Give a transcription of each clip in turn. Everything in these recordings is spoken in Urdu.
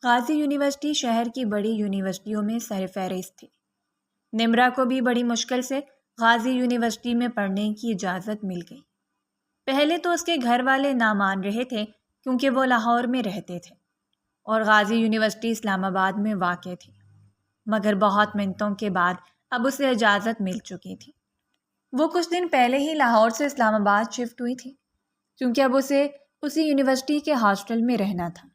غازی یونیورسٹی شہر کی بڑی یونیورسٹیوں میں سر فہرست تھی۔ نمرا کو بھی بڑی مشکل سے غازی یونیورسٹی میں پڑھنے کی اجازت مل گئی۔ پہلے تو اس کے گھر والے نہ مان رہے تھے کیونکہ وہ لاہور میں رہتے تھے اور غازی یونیورسٹی اسلام آباد میں واقع تھی، مگر بہت منتوں کے بعد اب اسے اجازت مل چکی تھی۔ وہ کچھ دن پہلے ہی لاہور سے اسلام آباد شفٹ ہوئی تھی کیونکہ اب اسے اسی یونیورسٹی کے ہاسٹل میں رہنا تھا۔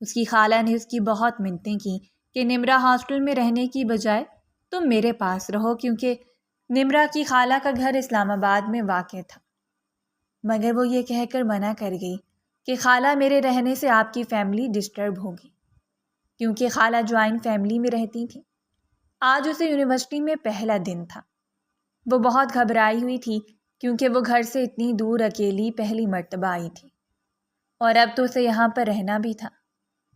اس کی خالہ نے اس کی بہت منتیں کی کہ نمرا ہاسٹل میں رہنے کی بجائے تم میرے پاس رہو، کیونکہ نمرا کی خالہ کا گھر اسلام آباد میں واقع تھا، مگر وہ یہ کہہ کر منع کر گئی کہ خالہ میرے رہنے سے آپ کی فیملی ڈسٹرب ہوگی، کیونکہ خالہ جوائنٹ فیملی میں رہتی تھی۔ آج اسے یونیورسٹی میں پہلا دن تھا۔ وہ بہت گھبرائی ہوئی تھی کیونکہ وہ گھر سے اتنی دور اکیلی پہلی مرتبہ آئی تھی اور اب تو اسے یہاں پر رہنا بھی تھا۔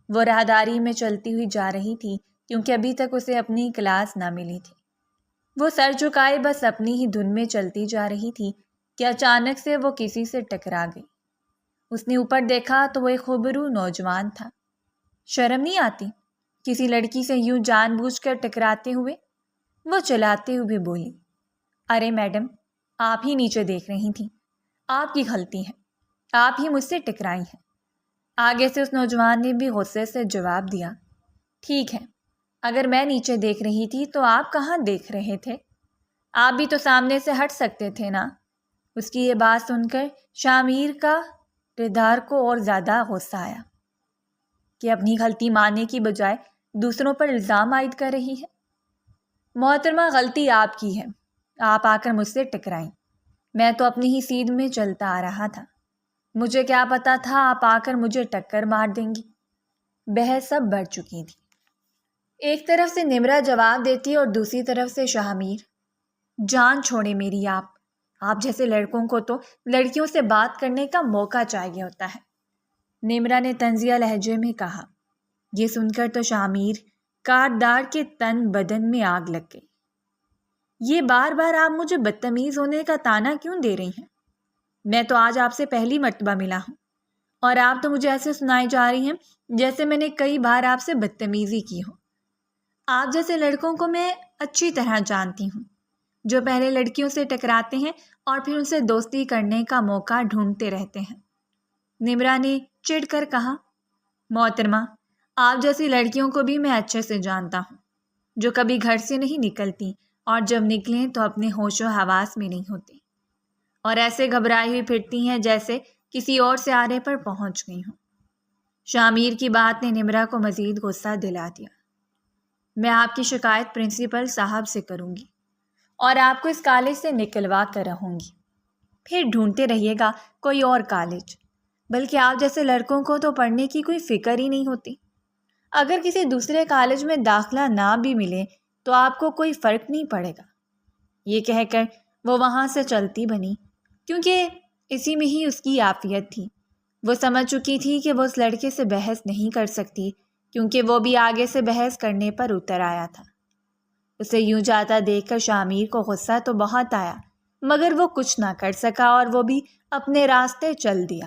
وہ راہداری میں چلتی ہوئی جا رہی تھی کیونکہ ابھی تک اسے اپنی کلاس نہ ملی تھی۔ وہ سر جھکائے بس اپنی ہی دھن میں چلتی جا رہی تھی کہ اچانک سے وہ کسی سے ٹکرا گئی۔ اس نے اوپر دیکھا تو وہ ایک خوبرو نوجوان تھا۔ شرم نہیں آتی کسی لڑکی سے یوں جان بوجھ کر ٹکراتے ہوئے؟ وہ چلاتے ہوئے بولی، ارے میڈم، آپ ہی نیچے دیکھ رہی تھیں، آپ کی غلطی ہے، آپ ہی مجھ سے ٹکرائی ہیں۔ آگے سے اس نوجوان نے بھی غصے سے جواب دیا، ٹھیک ہے، اگر میں نیچے دیکھ رہی تھی تو آپ کہاں دیکھ رہے تھے؟ آپ بھی تو سامنے سے ہٹ سکتے تھے نا۔ اس کی یہ بات سن کر شامیر کا کردار کو اور زیادہ غصہ آیا کہ اپنی غلطی ماننے کی بجائے دوسروں پر الزام عائد کر رہی ہے۔ محترمہ، غلطی آپ کی ہے، آپ آ کر مجھ سے ٹکرائیں، میں تو اپنی ہی سیدھ میں چلتا آ رہا تھا، مجھے کیا پتا تھا آپ آ کر مجھے ٹکر مار دیں گی۔ بحث اب بڑھ چکی تھی۔ ایک طرف سے نمرا جواب دیتی اور دوسری طرف سے شامیر، جان چھوڑے میری، آپ جیسے لڑکوں کو تو لڑکیوں سے بات کرنے کا موقع چاہیے ہوتا ہے، نمرا نے طنزیہ لہجے میں کہا۔ یہ سن کر تو شامیر کاٹدار کے تن بدن میں آگ لگ گئی۔ یہ بار بار آپ مجھے بدتمیز ہونے کا طعنہ کیوں دے رہی ہیں؟ میں تو آج آپ سے پہلی مرتبہ ملا ہوں اور آپ تو مجھے ایسے سنائی جا رہی ہیں جیسے میں نے کئی بار آپ سے بدتمیزی کی ہو۔ آپ جیسے لڑکوں کو میں اچھی طرح جانتی ہوں، جو پہلے لڑکیوں سے ٹکراتے ہیں اور پھر ان سے دوستی کرنے کا موقع ڈھونڈتے رہتے ہیں۔ نمرا نے چڑھ کر کہا، محترمہ، آپ جیسی لڑکیوں کو بھی میں اچھے سے جانتا ہوں، جو کبھی گھر سے نہیں نکلتی اور جب نکلیں تو اپنے ہوش و حواس میں نہیں ہوتی اور ایسے گھبرائی ہوئی پھرتی ہیں جیسے کسی اور سیارے پر پہنچ گئی ہوں۔ شامیر کی بات نے نمرا کو مزید غصہ دلا دیا۔ میں آپ کی شکایت پرنسپل صاحب سے کروں گی اور آپ کو اس کالج سے نکلوا کر رہوں گی، پھر ڈھونڈتے رہیے گا کوئی اور کالج، بلکہ آپ جیسے لڑکوں کو تو پڑھنے کی کوئی فکر ہی نہیں ہوتی۔ اگر کسی دوسرے کالج میں داخلہ نہ بھی ملے تو آپ کو کوئی فرق نہیں پڑے گا۔ یہ کہہ کر وہ وہاں سے چلتی بنی کیونکہ اسی میں ہی اس کی عافیت تھی۔ وہ سمجھ چکی تھی کہ وہ اس لڑکے سے بحث نہیں کر سکتی کیونکہ وہ بھی آگے سے بحث کرنے پر اتر آیا تھا۔ اسے یوں جاتا دیکھ کر شامیر کو غصہ تو بہت آیا، مگر وہ کچھ نہ کر سکا اور وہ بھی اپنے راستے چل دیا۔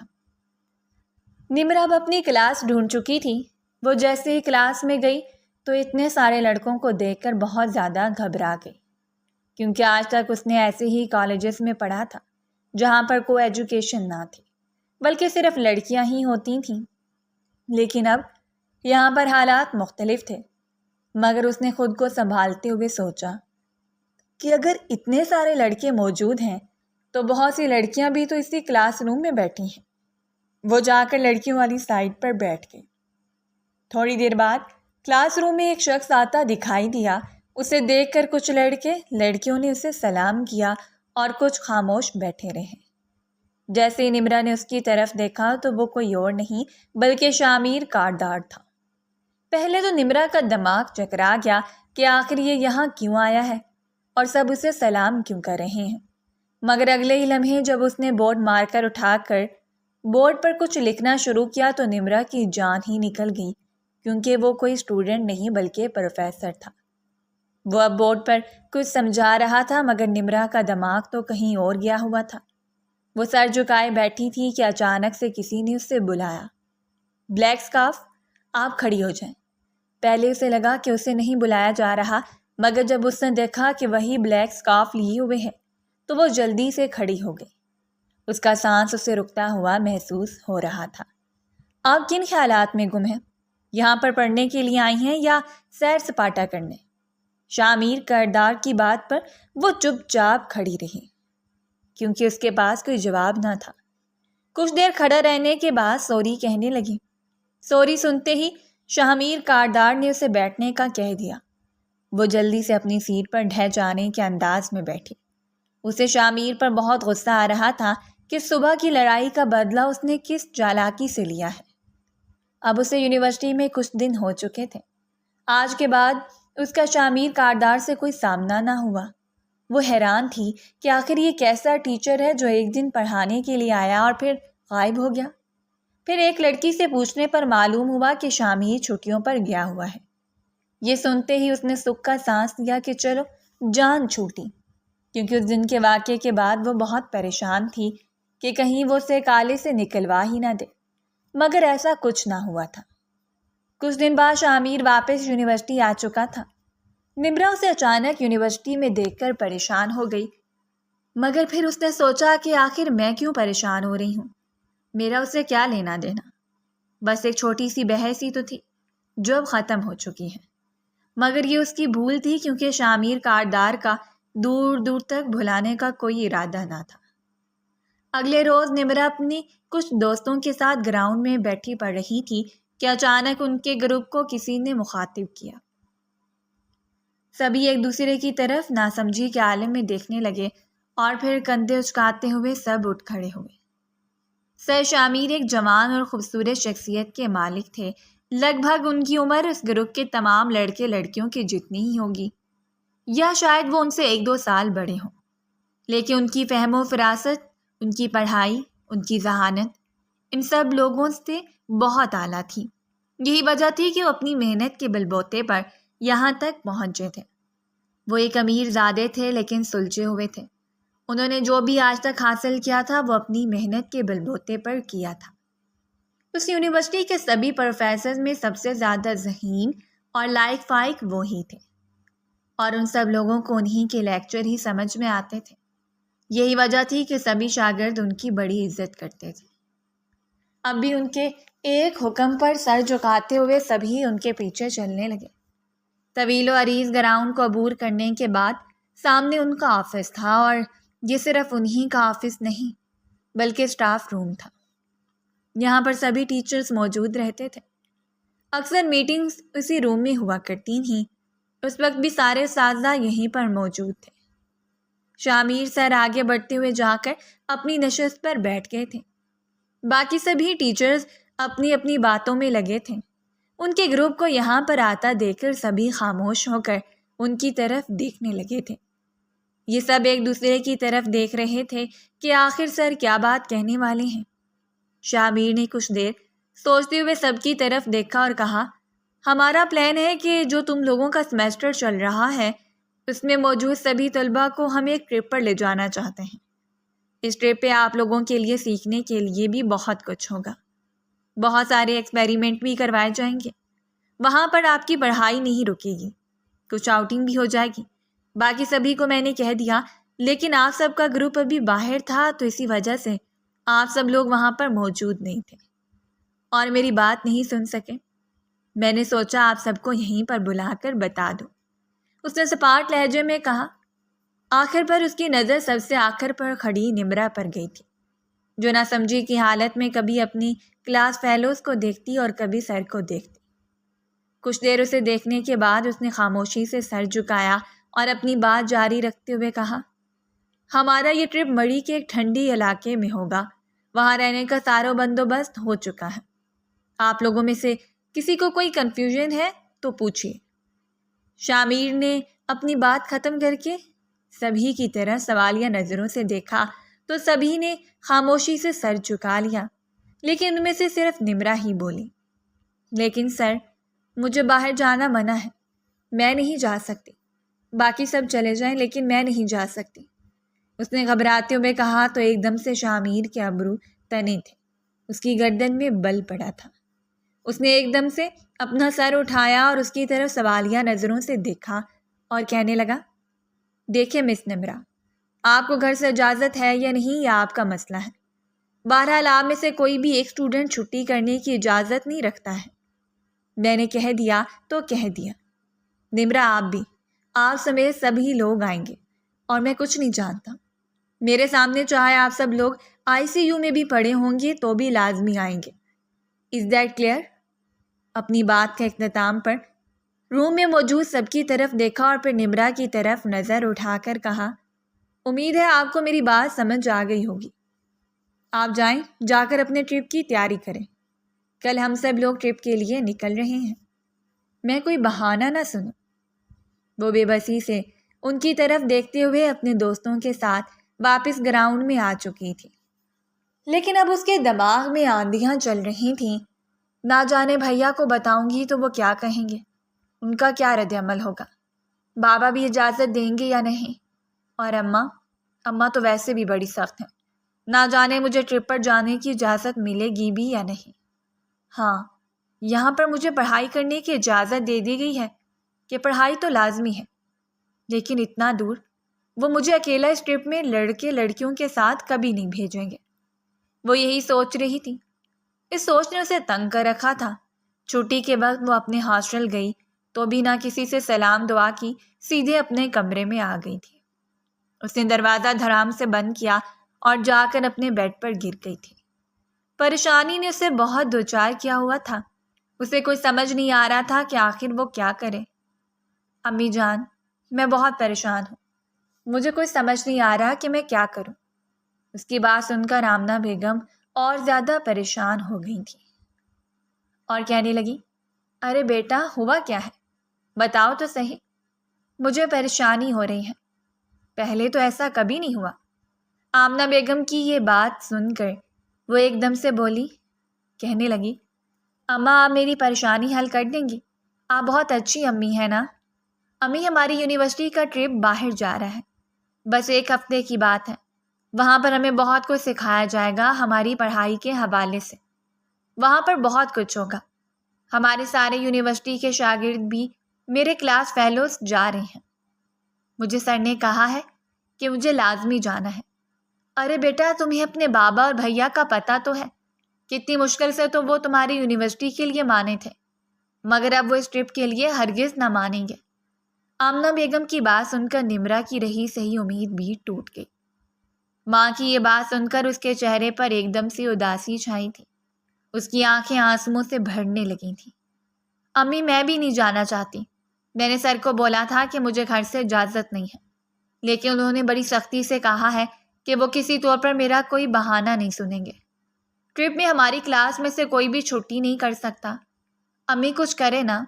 نمرا اب اپنی کلاس ڈھونڈ چکی تھی۔ وہ جیسے ہی کلاس میں گئی تو اتنے سارے لڑکوں کو دیکھ کر بہت زیادہ گھبرا گئی، کیونکہ آج تک اس نے ایسے ہی کالجز میں پڑھا تھا جہاں پر کوئی ایجوکیشن نہ تھی، بلکہ صرف لڑکیاں ہی ہوتی تھیں۔ لیکن اب یہاں پر حالات مختلف تھے، مگر اس نے خود کو سنبھالتے ہوئے سوچا کہ اگر اتنے سارے لڑکے موجود ہیں تو بہت سی لڑکیاں بھی تو اسی کلاس روم میں بیٹھی ہیں۔ وہ جا کر لڑکیوں والی سائڈ پر بیٹھ گئی۔ تھوڑی دیر بعد کلاس روم میں ایک شخص آتا دکھائی دیا۔ اسے دیکھ کر کچھ لڑکیوں نے اسے سلام کیا اور کچھ خاموش بیٹھے رہے۔ جیسے ہی نمرا نے اس کی طرف دیکھا تو وہ کوئی اور نہیں بلکہ شامیر کاٹدار تھا۔ پہلے تو نمرا کا دماغ چکرا گیا کہ آخر یہ یہاں کیوں آیا ہے اور سب اسے سلام کیوں کر رہے ہیں، مگر اگلے ہی لمحے جب اس نے بورڈ مارکر اٹھا کر بورڈ پر کچھ لکھنا شروع کیا تو نمرا کی جان ہی نکل گئی، کیونکہ وہ کوئی اسٹوڈنٹ نہیں بلکہ پروفیسر تھا۔ وہ اب بورڈ پر کچھ سمجھا رہا تھا مگر نمرا کا دماغ تو کہیں اور گیا ہوا تھا۔ وہ سر جھکائے بیٹھی تھی کہ اچانک سے کسی نے اس سے بلایا، بلیک اسکارف، آپ کھڑی ہو جائیں۔ پہلے اسے لگا کہ اسے نہیں بلایا جا رہا، مگر جب اس نے دیکھا کہ وہی بلیک سکارف لیے ہوئے ہے تو وہ جلدی سے کھڑی ہو گئی۔ اس کا سانس اسے رکتا ہوا محسوس ہو رہا تھا۔ آپ کن خیالات میں گم ہیں؟ یہاں پر پڑھنے کے لیے آئی ہیں یا سیر سپاٹا کرنے؟ شامیر کردار کی بات پر وہ چپ چاپ کھڑی رہی کیونکہ اس کے پاس کوئی جواب نہ تھا۔ کچھ دیر کھڑا رہنے کے بعد سوری کہنے لگی۔ سوری سنتے ہی شامیر کاردار نے اسے بیٹھنے کا کہہ دیا۔ وہ جلدی سے اپنی سیٹ پر ڈھہ جانے کے انداز میں بیٹھی۔ اسے شامیر پر بہت غصہ آ رہا تھا کہ صبح کی لڑائی کا بدلہ اس نے کس چالاکی سے لیا ہے۔ اب اسے یونیورسٹی میں کچھ دن ہو چکے تھے۔ آج کے بعد اس کا شامیر کاردار سے کوئی سامنا نہ ہوا۔ وہ حیران تھی کہ آخر یہ کیسا ٹیچر ہے جو ایک دن پڑھانے کے لیے آیا اور پھر غائب ہو گیا۔ پھر ایک لڑکی سے پوچھنے پر معلوم ہوا کہ شامیر چھٹیوں پر گیا ہوا ہے۔ یہ سنتے ہی اس نے سکھ کا سانس لیا کہ چلو جان چھوٹی، کیونکہ اس دن کے واقعے کے بعد وہ بہت پریشان تھی کہ کہیں وہ اسے کالے سے نکلوا ہی نہ دے، مگر ایسا کچھ نہ ہوا تھا۔ کچھ دن بعد شامیر واپس یونیورسٹی آ چکا تھا۔ نمرا اسے اچانک یونیورسٹی میں دیکھ کر پریشان ہو گئی، مگر پھر اس نے سوچا کہ آخر میں کیوں پریشان ہو رہی ہوں، میرا اسے کیا لینا دینا۔ بس ایک چھوٹی سی بحث ہی تو تھی جو اب ختم ہو چکی ہے، مگر یہ اس کی بھول تھی کیونکہ شامیر کاردار کا دور دور تک بھلانے کا کوئی ارادہ نہ تھا۔ اگلے روز نمرا اپنی کچھ دوستوں کے ساتھ گراؤنڈ میں بیٹھی پڑھ رہی تھی کہ اچانک ان کے گروپ کو کسی نے مخاطب کیا۔ سبھی ایک دوسرے کی طرف ناسمجھی کے عالم میں دیکھنے لگے اور پھر کندھے اچکاتے ہوئے سب اٹھ کھڑے ہوئے۔ سر شامیر ایک جوان اور خوبصورت شخصیت کے مالک تھے۔ لگ بھگ ان کی عمر اس گروپ کے تمام لڑکے لڑکیوں کی جتنی ہی ہوگی، یا شاید وہ ان سے 1-2 سال بڑے ہوں، لیکن ان کی فہم و فراست، ان کی پڑھائی، ان کی ذہانت ان سب لوگوں سے بہت اعلیٰ تھی۔ یہی وجہ تھی کہ وہ اپنی محنت کے بلبوتے پر یہاں تک پہنچے تھے۔ وہ ایک امیر زادے تھے لیکن سلجھے ہوئے تھے۔ انہوں نے جو بھی آج تک حاصل کیا تھا وہ اپنی محنت کے بلبوتے پر کیا تھا۔ اس یونیورسٹی کے سبھی پروفیسرز میں سب سے زیادہ ذہین اور لائق فائق وہی تھے، اور ان سب لوگوں کو انہی کے لیکچر ہی سمجھ میں آتے تھے۔ یہی وجہ تھی کہ سبھی شاگرد ان کی بڑی عزت کرتے تھے۔ اب بھی ان کے ایک حکم پر سر جھکاتے ہوئے سبھی ان کے پیچھے چلنے لگے۔ طویل و عریض گراؤنڈ کو عبور کرنے کے بعد سامنے ان کا آفس تھا، اور یہ صرف انہی کا آفس نہیں بلکہ اسٹاف روم تھا۔ یہاں پر سبھی ٹیچرز موجود رہتے تھے۔ اکثر میٹنگز اسی روم میں ہوا کرتی تھیں۔ اس وقت بھی سارے اساتذہ یہیں پر موجود تھے۔ شامیر سر آگے بڑھتے ہوئے جا کر اپنی نشست پر بیٹھ گئے تھے۔ باقی سبھی ٹیچرز اپنی اپنی باتوں میں لگے تھے۔ ان کے گروپ کو یہاں پر آتا دیکھ کر سبھی خاموش ہو کر ان کی طرف دیکھنے لگے تھے۔ یہ سب ایک دوسرے کی طرف دیکھ رہے تھے کہ آخر سر کیا بات کہنے والے ہیں۔ شامیر نے کچھ دیر سوچتے ہوئے سب کی طرف دیکھا اور کہا، ہمارا پلان ہے کہ جو تم لوگوں کا سیمسٹر چل رہا ہے اس میں موجود سبھی طلباء کو ہم ایک ٹرپ پر لے جانا چاہتے ہیں۔ اس ٹرپ پہ آپ لوگوں کے لیے سیکھنے کے لیے بھی بہت کچھ ہوگا۔ بہت سارے ایکسپیریمنٹ بھی کروائے جائیں گے۔ وہاں پر آپ کی پڑھائی نہیں رکے گی، کچھ آؤٹنگ بھی ہو جائے گی۔ باقی سبھی کو میں نے کہہ دیا، لیکن آپ سب کا گروپ ابھی باہر تھا تو اسی وجہ سے آپ سب لوگ وہاں پر موجود نہیں تھے اور میری بات نہیں سن سکے۔ میں نے سوچا آپ سب کو یہیں پر بلا کر بتا دوں۔ اس نے سپاٹ لہجے میں کہا۔ آخر پر اس کی نظر سب سے آخر پر کھڑی نمرا پر گئی تھی، جو نہ سمجھی کی حالت میں کبھی اپنی کلاس فیلوز کو دیکھتی اور کبھی سر کو دیکھتی۔ کچھ دیر اسے دیکھنے کے بعد اس نے خاموشی سے سر جھکایا اور اپنی بات جاری رکھتے ہوئے کہا، ہمارا یہ ٹرپ مڑی کے ایک ٹھنڈی علاقے میں ہوگا، وہاں رہنے کا سارا بندوبست ہو چکا ہے۔ آپ لوگوں میں سے کسی کو کوئی کنفیوژن ہے تو پوچھیے۔ شامیر نے اپنی بات ختم کر کے سبھی کی طرح سوالیہ نظروں سے دیکھا تو سبھی نے خاموشی سے سر جھکا لیا، لیکن ان میں سے صرف نمرا ہی بولی، لیکن سر مجھے باہر جانا منع ہے، میں نہیں جا سکتی۔ باقی سب چلے جائیں لیکن میں نہیں جا سکتی۔ اس نے گھبراتے ہوئے کہا تو ایک دم سے شامیر کے ابرو تنے تھے، اس کی گردن میں بل پڑا تھا۔ اس نے ایک دم سے اپنا سر اٹھایا اور اس کی طرف سوالیہ نظروں سے دیکھا اور کہنے لگا، دیکھیں مس نمرا، آپ کو گھر سے اجازت ہے یا نہیں، یہ آپ کا مسئلہ ہے۔ بہرحال آپ میں سے کوئی بھی ایک اسٹوڈنٹ چھٹی کرنے کی اجازت نہیں رکھتا ہے۔ میں نے کہہ دیا تو کہہ دیا۔ نمرا آپ بھی، آپ سمیت سبھی لوگ آئیں گے اور میں کچھ نہیں جانتا۔ میرے سامنے چاہے آپ سب لوگ ICU میں بھی پڑے ہوں گے تو بھی لازمی آئیں گے۔ Is that clear? اپنی بات کے اختتام پر روم میں موجود سب کی طرف دیکھا اور پھر نمرا کی طرف نظر اٹھا کر کہا، امید ہے آپ کو میری بات سمجھ آ گئی ہوگی۔ آپ جائیں، جا کر اپنے ٹرپ کی تیاری کریں۔ کل ہم سب لوگ ٹرپ کے لیے نکل رہے ہیں۔ میں کوئی بہانہ نہ سنوں۔ وہ بے بسی سے ان کی طرف دیکھتے ہوئے اپنے دوستوں کے ساتھ واپس گراؤنڈ میں آ چکی تھی، لیکن اب اس کے دماغ میں آندیاں چل رہی تھیں۔ نہ جانے بھیا کو بتاؤں گی تو وہ کیا کہیں گے، ان کا کیا رد عمل ہوگا، بابا بھی اجازت دیں گے یا نہیں، اور اماں تو ویسے بھی بڑی سخت ہیں، نہ جانے مجھے ٹرپ پر جانے کی اجازت ملے گی بھی یا نہیں۔ ہاں، یہاں پر مجھے پڑھائی کرنے کی اجازت دے دی گئی ہے کہ پڑھائی تو لازمی ہے، لیکن اتنا دور وہ مجھے اکیلا اس ٹرپ میں لڑکے لڑکیوں کے ساتھ کبھی نہیں بھیجیں گے۔ وہ یہی سوچ رہی تھی۔ اس سوچ نے اسے تنگ کر رکھا تھا۔ چھٹی کے وقت وہ اپنے ہاسٹل گئی تو بھی نہ کسی سے سلام دعا کی، سیدھے اپنے کمرے میں آ گئی تھی۔ اس نے دروازہ دھڑام سے بند کیا اور جا کر اپنے بیڈ پر گر گئی تھی۔ پریشانی نے اسے بہت دوچار کیا ہوا تھا۔ اسے کوئی سمجھ نہیں آ رہا تھا کہ آخر وہ کیا کرے۔ امی جان، میں بہت پریشان ہوں، مجھے کوئی سمجھ نہیں آ رہا کہ میں کیا کروں۔ اس کی بات سن کر آمنہ بیگم اور زیادہ پریشان ہو گئی تھی اور کہنے لگی، ارے بیٹا، ہوا کیا ہے؟ بتاؤ تو صحیح، مجھے پریشانی ہو رہی ہے، پہلے تو ایسا کبھی نہیں ہوا۔ آمنہ بیگم کی یہ بات سن کر وہ ایک دم سے بولی، کہنے لگی، اماں آپ میری پریشانی حل کر دیں گی، آپ بہت اچھی امی ہیں نا۔ امی، ہماری یونیورسٹی کا ٹرپ باہر جا رہا ہے، بس 1 ہفتے کی بات ہے۔ وہاں پر ہمیں بہت کچھ سکھایا جائے گا ہماری پڑھائی کے حوالے سے، وہاں پر بہت کچھ ہوگا۔ ہمارے سارے یونیورسٹی کے شاگرد بھی، میرے کلاس فیلوز جا رہے ہیں۔ مجھے سر نے کہا ہے کہ مجھے لازمی جانا ہے۔ ارے بیٹا، تمہیں اپنے بابا اور بھیا کا پتہ تو ہے، کتنی مشکل سے تو وہ تمہاری یونیورسٹی کے لیے مانے تھے، مگر اب وہ اس ٹرپ کے لیے ہرگز نہ مانیں گے۔ آمنہ بیگم کی بات سن کر نمرا کی رہی صحیح امید بھی ٹوٹ گئی۔ ماں کی یہ بات سن کر اس کے چہرے پر ایک دم سے اداسی چھائی تھی۔ اس کی آنکھیں آنسوؤں سے بھرنے لگی تھیں۔ امی، میں بھی نہیں جانا چاہتی۔ میں نے سر کو بولا تھا کہ مجھے گھر سے اجازت نہیں ہے، لیکن انہوں نے بڑی سختی سے کہا ہے کہ وہ کسی طور پر میرا کوئی بہانہ نہیں سنیں گے۔ ٹرپ میں ہماری کلاس میں سے کوئی بھی چھٹی نہیں کر سکتا۔ امی کچھ کرے نا۔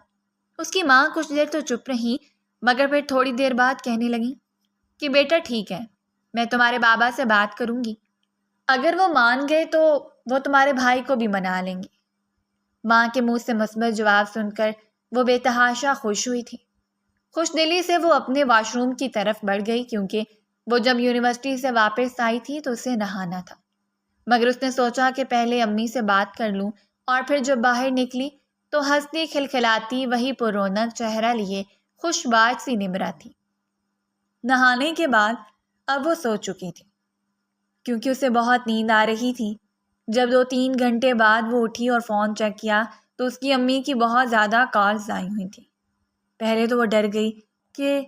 اس کی ماں کچھ دیر تو چپ رہی، مگر پھر تھوڑی دیر بعد کہنے لگی کہ بیٹا ٹھیک ہے، میں تمہارے بابا سے بات کروں گی، اگر وہ مان گئے تو وہ تمہارے بھائی کو بھی منا لیں گے۔ ماں کے منہ سے مثبت جواب سن کر وہ بے تحاشا خوش ہوئی تھی۔ خوش دلی سے وہ اپنے واش روم کی طرف بڑھ گئی، کیونکہ وہ جب یونیورسٹی سے واپس آئی تھی تو اسے نہانا تھا، مگر اس نے سوچا کہ پہلے امی سے بات کر لوں، اور پھر جب باہر نکلی تو ہنستی کھلکھلاتی وہی پررونق چہرہ لیے خوش باش سی نمرا تھی۔ نہانے کے بعد اب وہ سو چکی تھی، کیونکہ اسے بہت نیند آ رہی تھی۔ جب 2-3 گھنٹے بعد وہ اٹھی اور فون چیک کیا تو اس کی امی کی بہت زیادہ کالز آئی ہوئی تھیں۔ پہلے تو وہ ڈر گئی کہ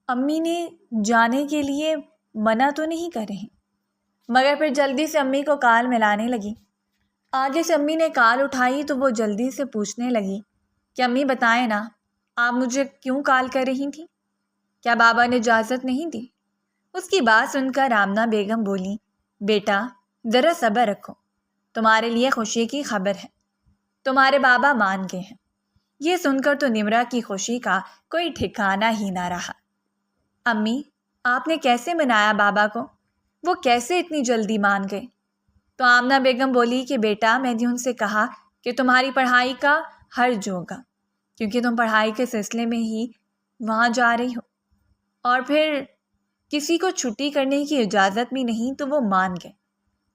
امی نے جانے کے لیے منع تو نہیں کر رہی، مگر پھر جلدی سے امی کو کال ملانے لگی۔ آگے سے امی نے کال اٹھائی تو وہ جلدی سے پوچھنے لگی کہ امی بتائیں نا، آپ مجھے کیوں کال کر رہی تھیں؟ کیا بابا نے اجازت نہیں دی؟ اس کی بات سن کر آمنہ بیگم بولی، بیٹا ذرا صبر رکھو، تمہارے لیے خوشی کی خبر ہے، تمہارے بابا مان گئے ہیں۔ یہ سن کر تو نمرا کی خوشی کا کوئی ٹھکانہ ہی نہ رہا۔ امی، آپ نے کیسے منایا بابا کو؟ وہ کیسے اتنی جلدی مان گئے؟ تو آمنہ بیگم بولی کہ بیٹا، میں نے ان سے کہا کہ تمہاری پڑھائی کا حرج ہوگا، کیونکہ تم پڑھائی کے سلسلے میں ہی وہاں جا رہی ہو، اور پھر کسی کو چھٹی کرنے کی اجازت بھی نہیں، تو وہ مان گئے۔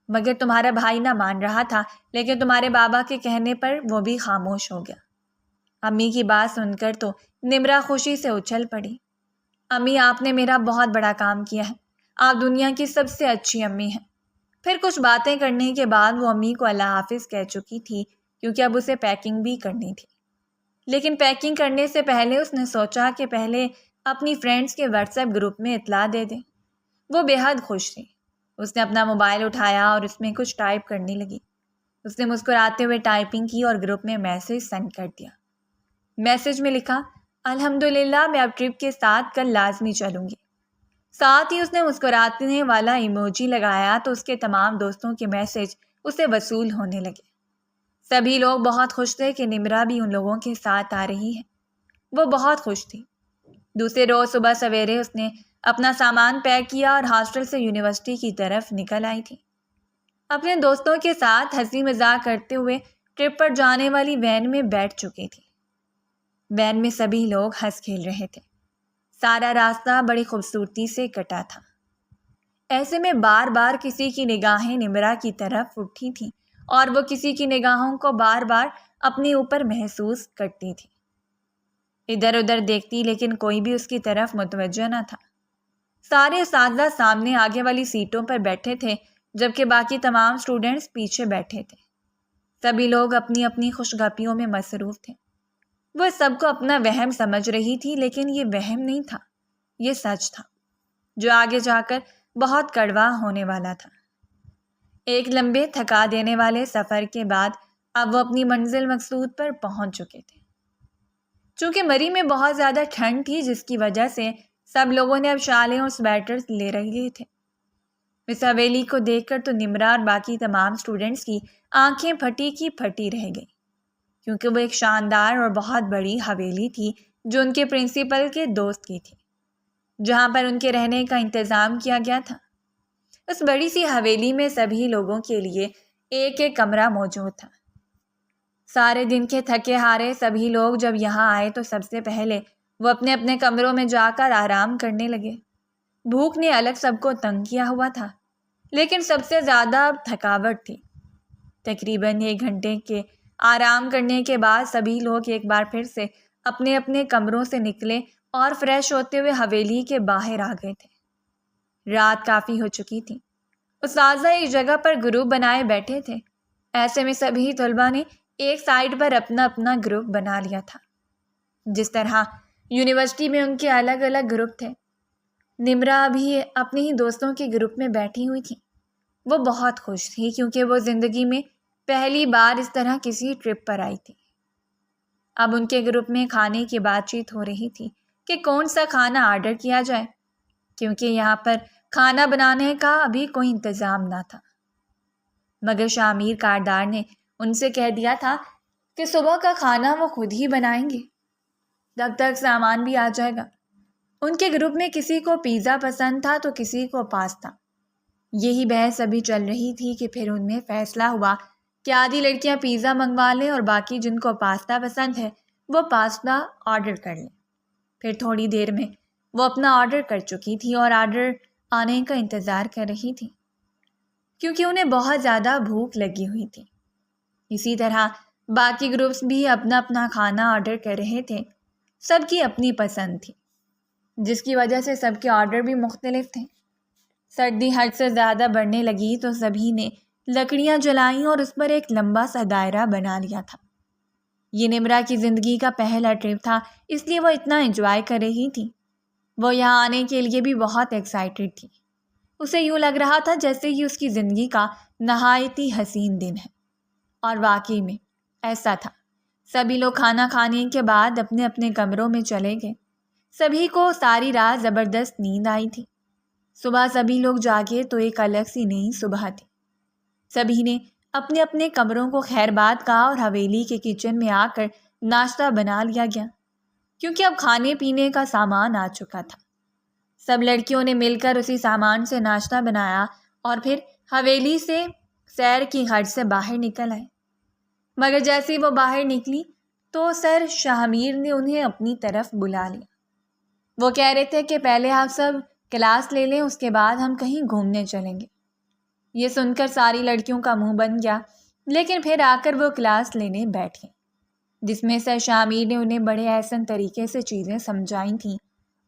مگر تمہارا بھائی نہ مان رہا تھا، لیکن تمہارے بابا کے کہنے پر وہ بھی خاموش ہو گیا۔ امی کی بات سن کر تو نمرا خوشی سے اچھل پڑی۔ امی، آپ نے میرا بہت بڑا کام کیا ہے، آپ دنیا کی سب سے اچھی امی ہیں۔ پھر کچھ باتیں کرنے کے بعد وہ امی کو اللہ حافظ کہہ چکی تھی، کیونکہ اب اسے پیکنگ بھی کرنی تھی۔ لیکن پیکنگ کرنے سے پہلے اس نے سوچا کہ پہلے اپنی فرینڈز کے واٹس ایپ گروپ میں اطلاع دے دیں۔ وہ بے حد خوش تھی۔ اس نے اپنا موبائل اٹھایا اور اس میں کچھ ٹائپ کرنے لگی۔ اس نے مسکراتے ہوئے ٹائپنگ کی اور گروپ میں میسج سینڈ کر دیا۔ میسج میں لکھا، الحمدللہ میں اب ٹرپ کے ساتھ کل لازمی چلوں گی۔ ساتھ ہی اس نے مسکرانے والا ایموجی لگایا تو اس کے تمام دوستوں کے میسج اسے وصول ہونے لگے۔ سبھی لوگ بہت خوش تھے کہ نمرا بھی ان لوگوں کے ساتھ آ رہی ہے۔ وہ بہت خوش تھی۔ دوسرے روز صبح سویرے اس نے اپنا سامان پیک کیا اور ہاسٹل سے یونیورسٹی کی طرف نکل آئی تھی۔ اپنے دوستوں کے ساتھ ہنسی مذاق کرتے ہوئے ٹرپ پر جانے والی وین میں بیٹھ چکی تھی۔ وین میں سبھی لوگ ہنس کھیل رہے تھے۔ سارا راستہ بڑی خوبصورتی سے کٹا تھا۔ ایسے میں بار بار کسی کی نگاہیں نمرا کی طرف اٹھی تھیں اور وہ کسی کی نگاہوں کو بار بار اپنے اوپر محسوس کرتی تھی۔ ادھر ادھر دیکھتی لیکن کوئی بھی اس کی طرف متوجہ نہ تھا۔ سارے اساتذہ سامنے آگے والی سیٹوں پر بیٹھے تھے، جبکہ باقی تمام اسٹوڈنٹس پیچھے بیٹھے تھے۔ سبھی لوگ اپنی اپنی خوش گپیوں میں مصروف تھے۔ وہ سب کو اپنا وہم سمجھ رہی تھی، لیکن یہ وہم نہیں تھا، یہ سچ تھا، جو آگے جا کر بہت کڑوا ہونے والا تھا۔ ایک لمبے تھکا دینے والے سفر کے بعد اب وہ اپنی منزل مقصود پر پہنچ چکے تھے۔ چونکہ مری میں بہت زیادہ ٹھنڈ تھی، جس کی وجہ سے سب لوگوں نے اب شالیں اور سویٹرز لے رہے تھے۔ اس حویلی کو دیکھ کر تو نمرا اور باقی تمام اسٹوڈنٹس کی آنکھیں پھٹی کی پھٹی رہ گئی، کیونکہ وہ ایک شاندار اور بہت بڑی حویلی تھی جو ان کے پرنسپل کے دوست کی تھی، جہاں پر ان کے رہنے کا انتظام کیا گیا تھا۔ اس بڑی سی حویلی میں سبھی لوگوں کے لیے ایک ایک کمرہ موجود تھا۔ سارے دن کے تھکے ہارے سبھی لوگ جب یہاں آئے تو سب سے پہلے وہ اپنے اپنے کمروں میں جا کر آرام کرنے لگے۔ بھوک نے الگ سب کو تنگ کیا ہوا تھا، لیکن سب سے زیادہ تھکاوٹ تھی۔ تقریباً 1 گھنٹے کے آرام کرنے کے بعد سبھی لوگ ایک بار پھر سے اپنے اپنے کمروں سے نکلے اور فریش ہوتے ہوئے حویلی کے باہر آ گئے تھے۔ رات کافی ہو چکی تھی۔ اساتذہ ایک جگہ پر گروپ بنائے بیٹھے تھے۔ ایسے میں سبھی طلباء نے ایک سائڈ پر اپنا اپنا گروپ بنا لیا تھا، جس طرح یونیورسٹی میں ان کے الگ الگ گروپ تھے۔ نمرا بھی اپنے ہی دوستوں کے گروپ میں بیٹھی ہوئی تھی۔ وہ بہت خوش تھی کیونکہ وہ زندگی میں پہلی بار اس طرح کسی ٹرپ پر آئی تھی۔ اب ان کے گروپ میں کھانے کی بات چیت ہو رہی تھی کہ کون سا کھانا آرڈر کیا جائے، کیونکہ یہاں پر کھانا بنانے کا ابھی کوئی انتظام نہ تھا۔ مگر شامیر کاردار نے ان سے کہہ دیا تھا کہ صبح کا کھانا وہ خود ہی بنائیں گے، تب تک سامان بھی آ جائے گا۔ ان کے گروپ میں کسی کو پیزا پسند تھا تو کسی کو پاستا۔ یہی بحث ابھی چل رہی تھی کہ پھر ان میں فیصلہ ہوا کہ آدھی لڑکیاں پیزا منگوا لیں اور باقی جن کو پاستا پسند ہے وہ پاستا آرڈر کر لیں۔ پھر تھوڑی دیر میں وہ اپنا آرڈر کر چکی تھی اور آرڈر آنے کا انتظار کر رہی تھی، کیونکہ انہیں بہت زیادہ بھوک لگی ہوئی تھی۔ اسی طرح باقی گروپس بھی اپنا اپنا کھانا آرڈر کر رہے تھے۔ سب کی اپنی پسند تھی، جس کی وجہ سے سب کے آرڈر بھی مختلف تھے۔ سردی حد سے زیادہ بڑھنے لگی تو سبھی نے لکڑیاں جلائیں اور اس پر ایک لمبا سا دائرہ بنا لیا تھا۔ یہ نمرا کی زندگی کا پہلا ٹرپ تھا، اس لیے وہ اتنا انجوائے کر رہی تھی۔ وہ یہاں آنے کے لیے بھی بہت ایکسائٹیڈ تھی۔ اسے یوں لگ رہا تھا جیسے یہ اس کی زندگی کا نہایت ہی حسین دن ہے، اور واقعی میں ایسا تھا۔ سبھی لوگ کھانا کھانے کے بعد اپنے اپنے کمروں میں چلے گئے۔ سبھی کو ساری رات زبردست نیند آئی تھی۔ صبح سبھی لوگ جاگے تو ایک الگ سی نئی صبح تھی۔ سبھی نے اپنے اپنے کمروں کو خیر باد کہا اور حویلی کے کچن میں آ کر ناشتہ بنا لیا گیا، کیونکہ اب کھانے پینے کا سامان آ چکا تھا۔ سب لڑکیوں نے مل کر اسی سامان سے ناشتہ بنایا اور پھر حویلی سے سیر کی غرض سے باہر نکل آئے۔ مگر جیسے وہ باہر نکلی تو سر شاہمیر نے انہیں اپنی طرف بلا لیا۔ وہ کہہ رہے تھے کہ پہلے آپ سب کلاس لے لیں، اس کے بعد ہم کہیں گھومنے چلیں گے۔ یہ سن کر ساری لڑکیوں کا منہ بن گیا، لیکن پھر آ کر وہ کلاس لینے بیٹھ گئیں، جس میں سر شامیر نے انہیں بڑے احسن طریقے سے چیزیں سمجھائی تھیں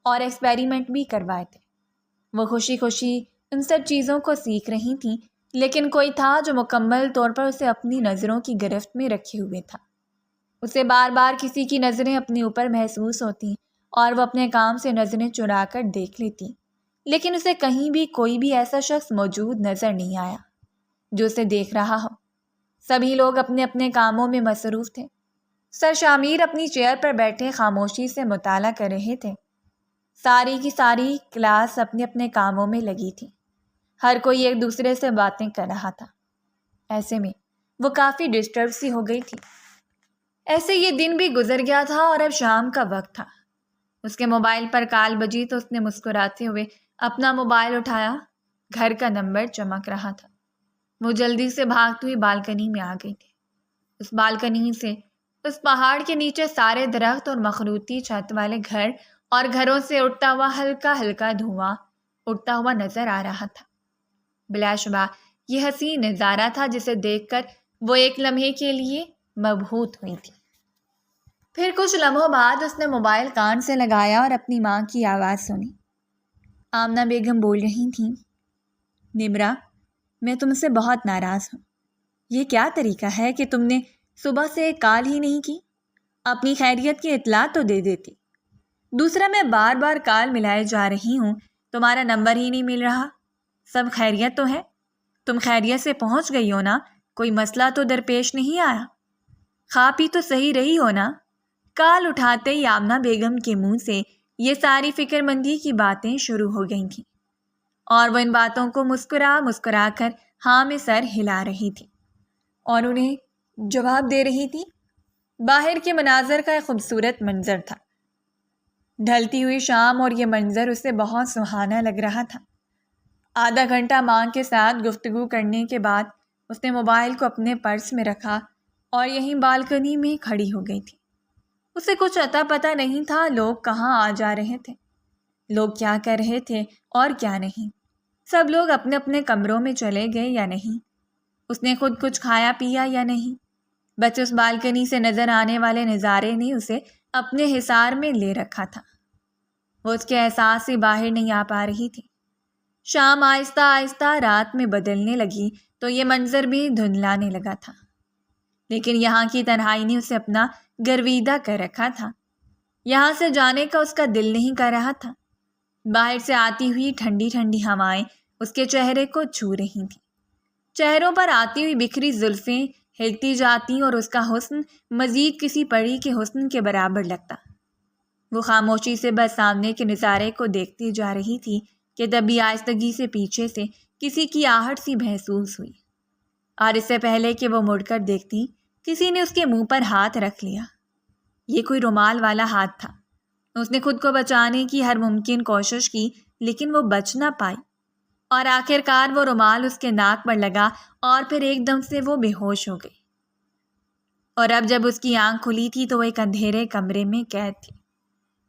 اور ایکسپیریمنٹ بھی کروائے تھے۔ وہ خوشی خوشی ان سب چیزوں کو سیکھ رہی تھیں، لیکن کوئی تھا جو مکمل طور پر اسے اپنی نظروں کی گرفت میں رکھے ہوئے تھا۔ اسے بار بار کسی کی نظریں اپنے اوپر محسوس ہوتیں اور وہ اپنے کام سے نظریں چرا کر دیکھ لیتی، لیکن اسے کہیں بھی کوئی بھی ایسا شخص موجود نظر نہیں آیا جو اسے دیکھ رہا ہو۔ سبھی لوگ اپنے اپنے کاموں میں مصروف تھے۔ سر شامیر اپنی چیئر پر بیٹھے خاموشی سے مطالعہ کر رہے تھے۔ ساری کی ساری کلاس اپنے اپنے کاموں میں لگی تھی۔ ہر کوئی ایک دوسرے سے باتیں کر رہا تھا۔ ایسے میں وہ کافی ڈسٹرب سی ہو گئی تھی۔ ایسے یہ دن بھی گزر گیا تھا اور اب شام کا وقت تھا۔ اس کے موبائل پر کال بجی تو اس نے مسکراتے ہوئے اپنا موبائل اٹھایا۔ گھر کا نمبر چمک رہا تھا۔ وہ جلدی سے بھاگتی ہوئی بالکنی میں آ گئی تھی۔ اس بالکنی سے اس پہاڑ کے نیچے سارے درخت اور مخروطی چھت والے گھر اور گھروں سے اٹھتا ہوا ہلکا ہلکا دھواں اٹھتا ہوا نظر آ رہا تھا۔ بلا شبہ یہ حسین نظارہ تھا جسے دیکھ کر وہ ایک لمحے کے لیے مبہوت ہوئی تھی۔ پھر کچھ لمحوں بعد اس نے موبائل کان سے لگایا اور اپنی ماں کی آواز سنی۔ آمنہ بیگم بول رہی تھیں، نمرا، میں تم سے بہت ناراض ہوں۔ یہ کیا طریقہ ہے کہ تم نے صبح سے ایک کال ہی نہیں کی؟ اپنی خیریت کی اطلاع تو دے دیتی۔ دوسرا، میں بار بار کال ملائے جا رہی ہوں، تمہارا نمبر ہی نہیں مل رہا۔ سب خیریت تو ہے؟ تم خیریت سے پہنچ گئی ہو نا؟ کوئی مسئلہ تو درپیش نہیں آیا؟ کھا پی تو صحیح رہی ہو نا؟ کال اٹھاتے ہی آمنہ بیگم کے منہ سے یہ ساری فکر مندی کی باتیں شروع ہو گئی تھیں، اور وہ ان باتوں کو مسکرا مسکرا کر ہاں میں سر ہلا رہی تھی اور انہیں جواب دے رہی تھی۔ باہر کے مناظر کا ایک خوبصورت منظر تھا۔ ڈھلتی ہوئی شام اور یہ منظر اسے بہت سہانا لگ رہا تھا۔ آدھا گھنٹہ ماں کے ساتھ گفتگو کرنے کے بعد اس نے موبائل کو اپنے پرس میں رکھا اور یہیں بالکنی میں کھڑی ہو گئی تھی۔ اسے کچھ اتا پتہ نہیں تھا لوگ کہاں آ جا رہے تھے، لوگ کیا کر رہے تھے اور کیا نہیں۔ سب لوگ اپنے اپنے کمروں میں چلے گئے یا نہیں، اس نے خود کچھ کھایا پیا یا نہیں، بس اس بالکنی سے نظر آنے والے نظارے نے اسے اپنے حصار میں لے رکھا تھا۔ وہ اس کے احساس سے باہر نہیں آ پا رہی تھی۔ شام آہستہ آہستہ رات میں بدلنے لگی تو یہ منظر بھی دھندلانے لگا تھا، لیکن یہاں کی تنہائی نے اسے اپنا گرویدہ کر رکھا تھا۔ یہاں سے جانے کا اس کا دل نہیں کر رہا تھا۔ باہر سے آتی ہوئی ٹھنڈی ٹھنڈی ہوائیں اس کے چہرے کو چھو رہی تھیں۔ چہروں پر آتی ہوئی بکھری زلفیں ہلتی جاتی اور اس کا حسن مزید کسی پری کے حسن کے برابر لگتا۔ وہ خاموشی سے بس سامنے کے نظارے کو دیکھتی جا رہی تھی کہ تبھی آہستگی سے پیچھے سے کسی کی آہٹ سی محسوس ہوئی، اور اس سے پہلے کہ وہ مڑ کر دیکھتی کسی نے اس کے منہ پر ہاتھ رکھ لیا۔ یہ کوئی رومال والا ہاتھ تھا۔ اس نے خود کو بچانے کی ہر ممکن کوشش کی، لیکن وہ بچ نہ پائی، اور آخر کار وہ رومال اس کے ناک پر لگا اور پھر ایک دم سے وہ بے ہوش ہو گئی۔ اور اب جب اس کی آنکھ کھلی تھی تو وہ ایک اندھیرے کمرے میں قید تھی۔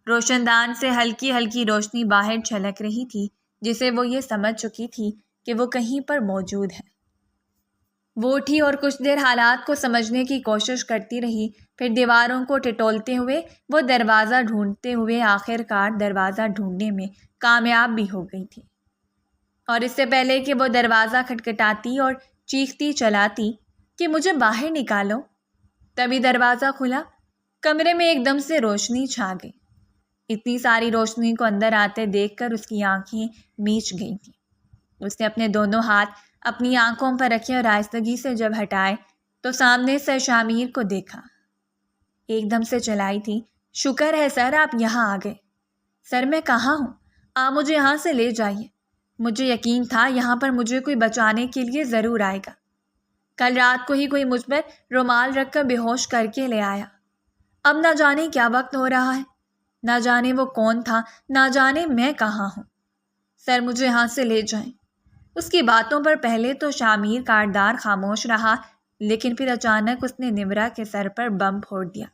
روشن دان سے ہلکی ہلکی روشنی باہر چھلک رہی تھی، جسے وہ یہ سمجھ چکی تھی کہ وہ کہیں پر موجود ہے۔ وہ اٹھی اور کچھ دیر حالات کو سمجھنے کی کوشش کرتی رہی، پھر دیواروں کو ٹٹولتے ہوئے وہ دروازہ ڈھونڈتے ہوئے آخر کار دروازہ ڈھونڈنے میں کامیاب بھی ہو گئی تھی۔ اور اس سے پہلے کہ وہ دروازہ کھٹکھٹاتی اور چیختی چلاتی کہ مجھے باہر نکالو، تبھی دروازہ کھلا۔ کمرے میں ایک دم سے روشنی چھا گئی۔ اتنی ساری روشنی کو اندر آتے دیکھ کر اس کی آنکھیں میچ گئی تھیں۔ اس نے اپنے دونوں ہاتھ اپنی آنکھوں پر رکھے اور آہستگی سے جب ہٹائے تو سامنے سر شامیر کو دیکھا۔ ایک دم سے چلائی تھی، شکر ہے سر آپ یہاں آ گئے۔ سر میں کہاں ہوں؟ آپ مجھے یہاں سے لے جائیے۔ مجھے یقین تھا یہاں پر مجھے کوئی بچانے کے لیے ضرور آئے گا۔ کل رات کو ہی کوئی مجھ پر رومال رکھ کر بے ہوش کر کے لے آیا۔ اب نہ جانے کیا وقت ہو رہا ہے، نہ جانے وہ کون تھا، نہ جانے میں کہاں ہوں۔ سر مجھے یہاں سے لے جائیں۔ اس کی باتوں پر پہلے تو شامیر کاردار خاموش رہا، لیکن پھر اچانک اس نے نمرا کے سر پر بم پھوڑ دیا۔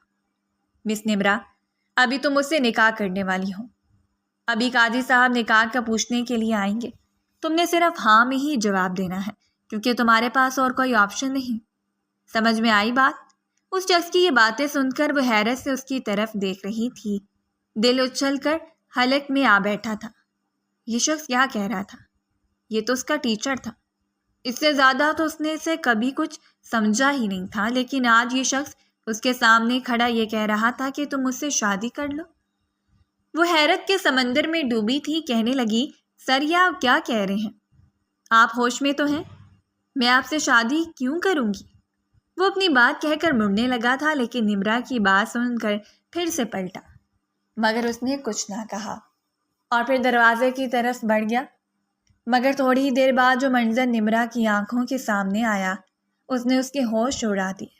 مس نمرا، ابھی تم مجھ سے نکاح کرنے والی ہو۔ ابھی قاضی صاحب نکاح کا پوچھنے کے لیے آئیں گے۔ تم نے صرف ہاں میں ہی جواب دینا ہے، کیونکہ تمہارے پاس اور کوئی آپشن نہیں۔ سمجھ میں آئی بات؟ اس شخص کی یہ باتیں سن کر وہ حیرت سے اس کی طرف دیکھ رہی تھی۔ دل اچھل کر حلق میں آ بیٹھا تھا۔ یہ شخص کیا کہہ رہا تھا؟ یہ تو اس کا ٹیچر تھا۔ اس سے زیادہ تو اس نے اسے کبھی کچھ سمجھا ہی نہیں تھا، لیکن آج یہ شخص اس کے سامنے کھڑا یہ کہہ رہا تھا کہ تم مجھ سے شادی کر لو۔ وہ حیرت کے سمندر میں ڈوبی تھی۔ کہنے لگی، سر یہ آپ کیا کہہ رہے ہیں؟ آپ ہوش میں تو ہیں؟ میں آپ سے شادی کیوں کروں گی؟ وہ اپنی بات کہہ کر مڑنے لگا تھا، لیکن نمرا کی بات سن کر پھر سے پلٹا، مگر اس نے کچھ نہ کہا اور پھر دروازے کی طرف بڑھ گیا۔ مگر تھوڑی ہی دیر بعد جو منظر نمرا کی آنکھوں کے سامنے آیا اس نے اس کے ہوش اڑا دیے،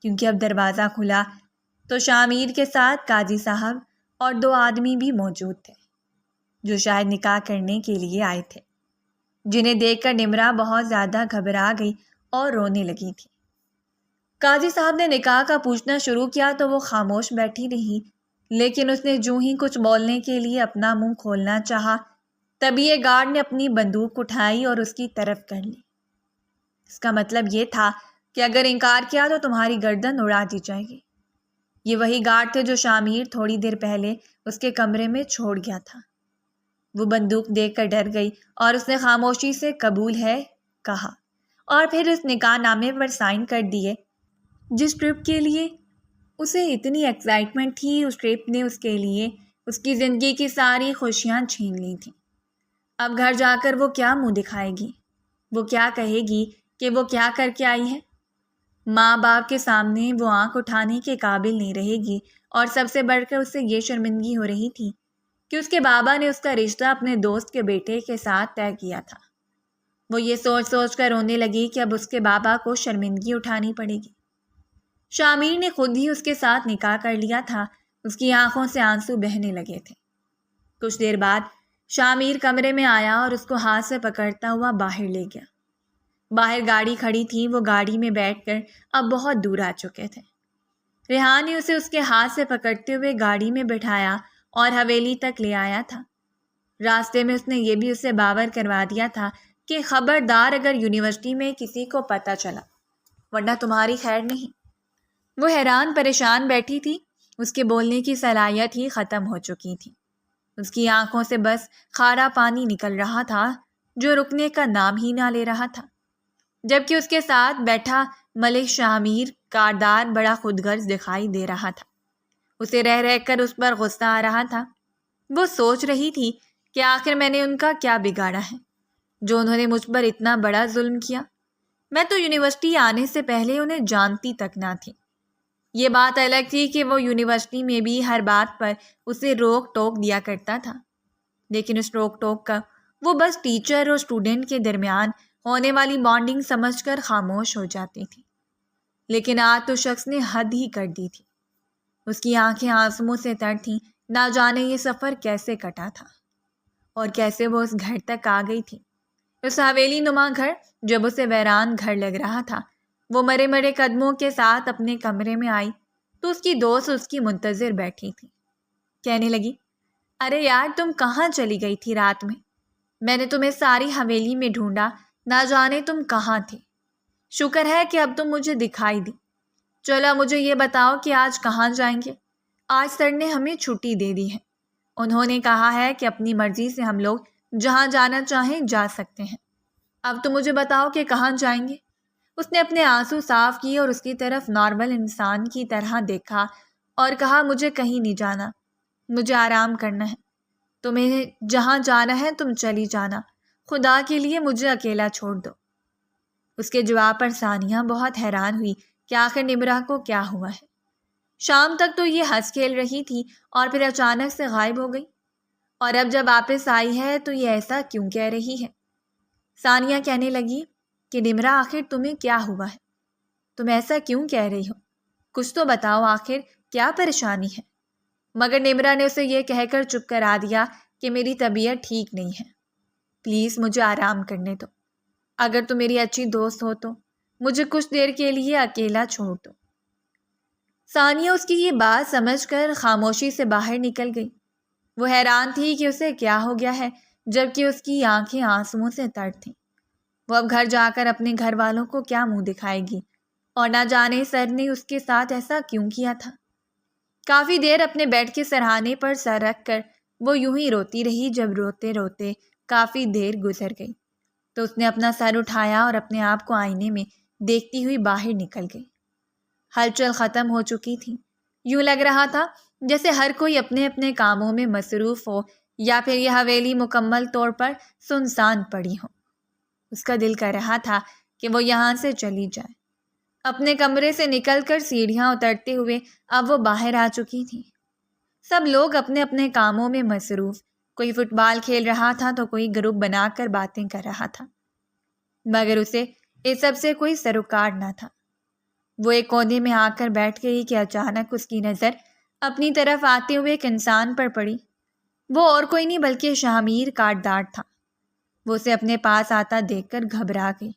کیونکہ اب دروازہ کھلا تو شامیر کے ساتھ قاضی صاحب اور 2 آدمی بھی موجود تھے جو شاید نکاح کرنے کے لیے آئے تھے، جنہیں دیکھ کر نمرا بہت زیادہ گھبرا گئی اور رونے لگی تھی۔ قاضی صاحب نے نکاح کا پوچھنا شروع کیا تو وہ خاموش بیٹھی رہی، لیکن اس نے جو ہی کچھ بولنے کے لیے اپنا منہ کھولنا چاہا تبھی یہ گارڈ نے اپنی بندوق اٹھائی اور اس کی طرف کر لی۔ اس کا مطلب یہ تھا کہ اگر انکار کیا تو تمہاری گردن اڑا دی جائے گی۔ یہ وہی گارڈ تھے جو شامیر تھوڑی دیر پہلے اس کے کمرے میں چھوڑ گیا تھا۔ وہ بندوق دیکھ کر ڈر گئی اور اس نے خاموشی سے قبول ہے کہا اور پھر اس نکاح نامے پر سائن کر دیے۔ جس ٹرپ کے لیے اسے اتنی ایکسائٹمنٹ تھی، اس ٹرپ نے اس کے لیے اس کی زندگی کی ساری خوشیاں چھین لی تھیں۔ اب گھر جا کر وہ کیا منہ دکھائے گی؟ وہ کیا کہے گی کہ وہ کیا کر کے آئی ہے؟ ماں باپ کے سامنے وہ آنکھ اٹھانے کے قابل نہیں رہے گی، اور سب سے بڑھ کر اسے یہ شرمندگی ہو رہی تھی کہ اس کے بابا نے اس کا رشتہ اپنے دوست کے بیٹے کے ساتھ طے کیا تھا۔ وہ یہ سوچ سوچ کر رونے لگی کہ اب اس کے بابا کو شرمندگی اٹھانی پڑے گی۔ شامیر نے خود ہی اس کے ساتھ نکاح کر لیا تھا۔ اس کی آنکھوں سے آنسو بہنے لگے تھے۔ کچھ دیر بعد شامیر کمرے میں آیا اور اس کو ہاتھ سے پکڑتا ہوا باہر لے گیا۔ باہر گاڑی کھڑی تھی، وہ گاڑی میں بیٹھ کر اب بہت دور آ چکے تھے۔ ریحان نے اسے اس کے ہاتھ سے پکڑتے ہوئے گاڑی میں بٹھایا اور حویلی تک لے آیا تھا۔ راستے میں اس نے یہ بھی اسے باور کروا دیا تھا کہ خبردار اگر یونیورسٹی میں کسی کو پتہ چلا ورنہ تمہاری خیر نہیں۔ وہ حیران پریشان بیٹھی تھی۔ اس کے بولنے کی صلاحیت ہی ختم ہو چکی تھی۔ اس کی آنکھوں سے بس کھارا پانی نکل رہا تھا جو رکنے کا نام ہی نہ لے رہا تھا، جبکہ اس کے ساتھ بیٹھا ملک شامیر کاردار بڑا خود غرض دکھائی دے رہا تھا۔ اسے رہ رہ کر اس پر غصہ آ رہا تھا۔ وہ سوچ رہی تھی کہ آخر میں نے ان کا کیا بگاڑا ہے جو انہوں نے مجھ پر اتنا بڑا ظلم کیا۔ میں تو یونیورسٹی آنے سے پہلے انہیں جانتی تک نہ تھی۔ یہ بات الگ تھی کہ وہ یونیورسٹی میں بھی ہر بات پر اسے روک ٹوک دیا کرتا تھا، لیکن اس روک ٹوک کا وہ بس ٹیچر اور اسٹوڈنٹ کے درمیان ہونے والی بانڈنگ سمجھ کر خاموش ہو جاتی تھی۔ لیکن آج تو شخص نے حد ہی کر دی تھی۔ اس کی آنکھیں آنسوؤں سے تر تھیں۔ نہ جانے یہ سفر کیسے کٹا تھا اور کیسے وہ اس گھر تک آ گئی تھی، اس حویلی نما گھر جب اسے ویران گھر لگ رہا تھا۔ وہ مرے مرے قدموں کے ساتھ اپنے کمرے میں آئی تو اس کی دوست اس کی منتظر بیٹھی تھی۔ کہنے لگی، ارے یار تم کہاں چلی گئی تھی رات میں نے تمہیں ساری حویلی میں ڈھونڈا، نہ جانے تم کہاں تھی۔ شکر ہے کہ اب تم مجھے دکھائی دی۔ چلو مجھے یہ بتاؤ کہ آج کہاں جائیں گے؟ آج سر نے ہمیں چھٹی دے دی ہے۔ انہوں نے کہا ہے کہ اپنی مرضی سے ہم لوگ جہاں جانا چاہیں جا سکتے ہیں۔ اب تم مجھے بتاؤ کہ کہاں جائیں گے؟ اس نے اپنے آنسو صاف کیے اور اس کی طرف نارمل انسان کی طرح دیکھا اور کہا، مجھے کہیں نہیں جانا، مجھے آرام کرنا ہے۔ تمہیں جہاں جانا ہے تم چلی جانا، خدا کے لیے مجھے اکیلا چھوڑ دو۔ اس کے جواب پر ثانیہ بہت حیران ہوئی کہ آخر نمرا کو کیا ہوا ہے۔ شام تک تو یہ ہنس کھیل رہی تھی اور پھر اچانک سے غائب ہو گئی، اور اب جب واپس آئی ہے تو یہ ایسا کیوں کہہ رہی ہے؟ ثانیہ کہنے لگی کہ نمرا آخر تمہیں کیا ہوا ہے؟ تم ایسا کیوں کہہ رہی ہو؟ کچھ تو بتاؤ، آخر کیا پریشانی ہے؟ مگر نمرا نے اسے یہ کہہ کر چپ کرا دیا کہ میری طبیعت ٹھیک نہیں ہے، پلیز مجھے آرام کرنے دو۔ اگر تم میری اچھی دوست ہو تو مجھے کچھ دیر کے لیے اکیلا چھوڑ دو۔ ثانیہ اس کی یہ بات سمجھ کر خاموشی سے باہر نکل گئی۔ وہ حیران تھی کہ اسے کیا ہو گیا ہے، جبکہ اس کی آنکھیں آنسوؤں سے تر تھیں۔ وہ اب گھر جا کر اپنے گھر والوں کو کیا منہ دکھائے گی، اور نہ جانے سر نے اس کے ساتھ ایسا کیوں کیا تھا۔ کافی دیر اپنے بیڈ کے سرہانے پر سر رکھ کر وہ یوں ہی روتی رہی۔ جب روتے روتے کافی دیر گزر گئی تو اس نے اپنا سر اٹھایا اور اپنے آپ کو آئینے میں دیکھتی ہوئی باہر نکل گئی۔ ہلچل ختم ہو چکی تھی۔ یوں لگ رہا تھا جیسے ہر کوئی اپنے اپنے کاموں میں مصروف ہو، یا پھر یہ حویلی مکمل طور پر سنسان پڑی ہو۔ اس کا دل کر رہا تھا کہ وہ یہاں سے چلی جائے۔ اپنے کمرے سے نکل کر سیڑھیاں اترتے ہوئے اب وہ باہر آ چکی تھی۔ سب لوگ اپنے اپنے کاموں میں مصروف، کوئی فٹ بال کھیل رہا تھا تو کوئی گروپ بنا کر باتیں کر رہا تھا، مگر اسے اس سب سے کوئی سروکار نہ تھا۔ وہ ایک کونے میں آ کر بیٹھ گئی کہ اچانک اس کی نظر اپنی طرف آتے ہوئے ایک انسان پر پڑی۔ وہ اور کوئی نہیں بلکہ شامیر کارڈدار تھا۔ وہ اسے اپنے پاس آتا دیکھ کر گھبرا گئی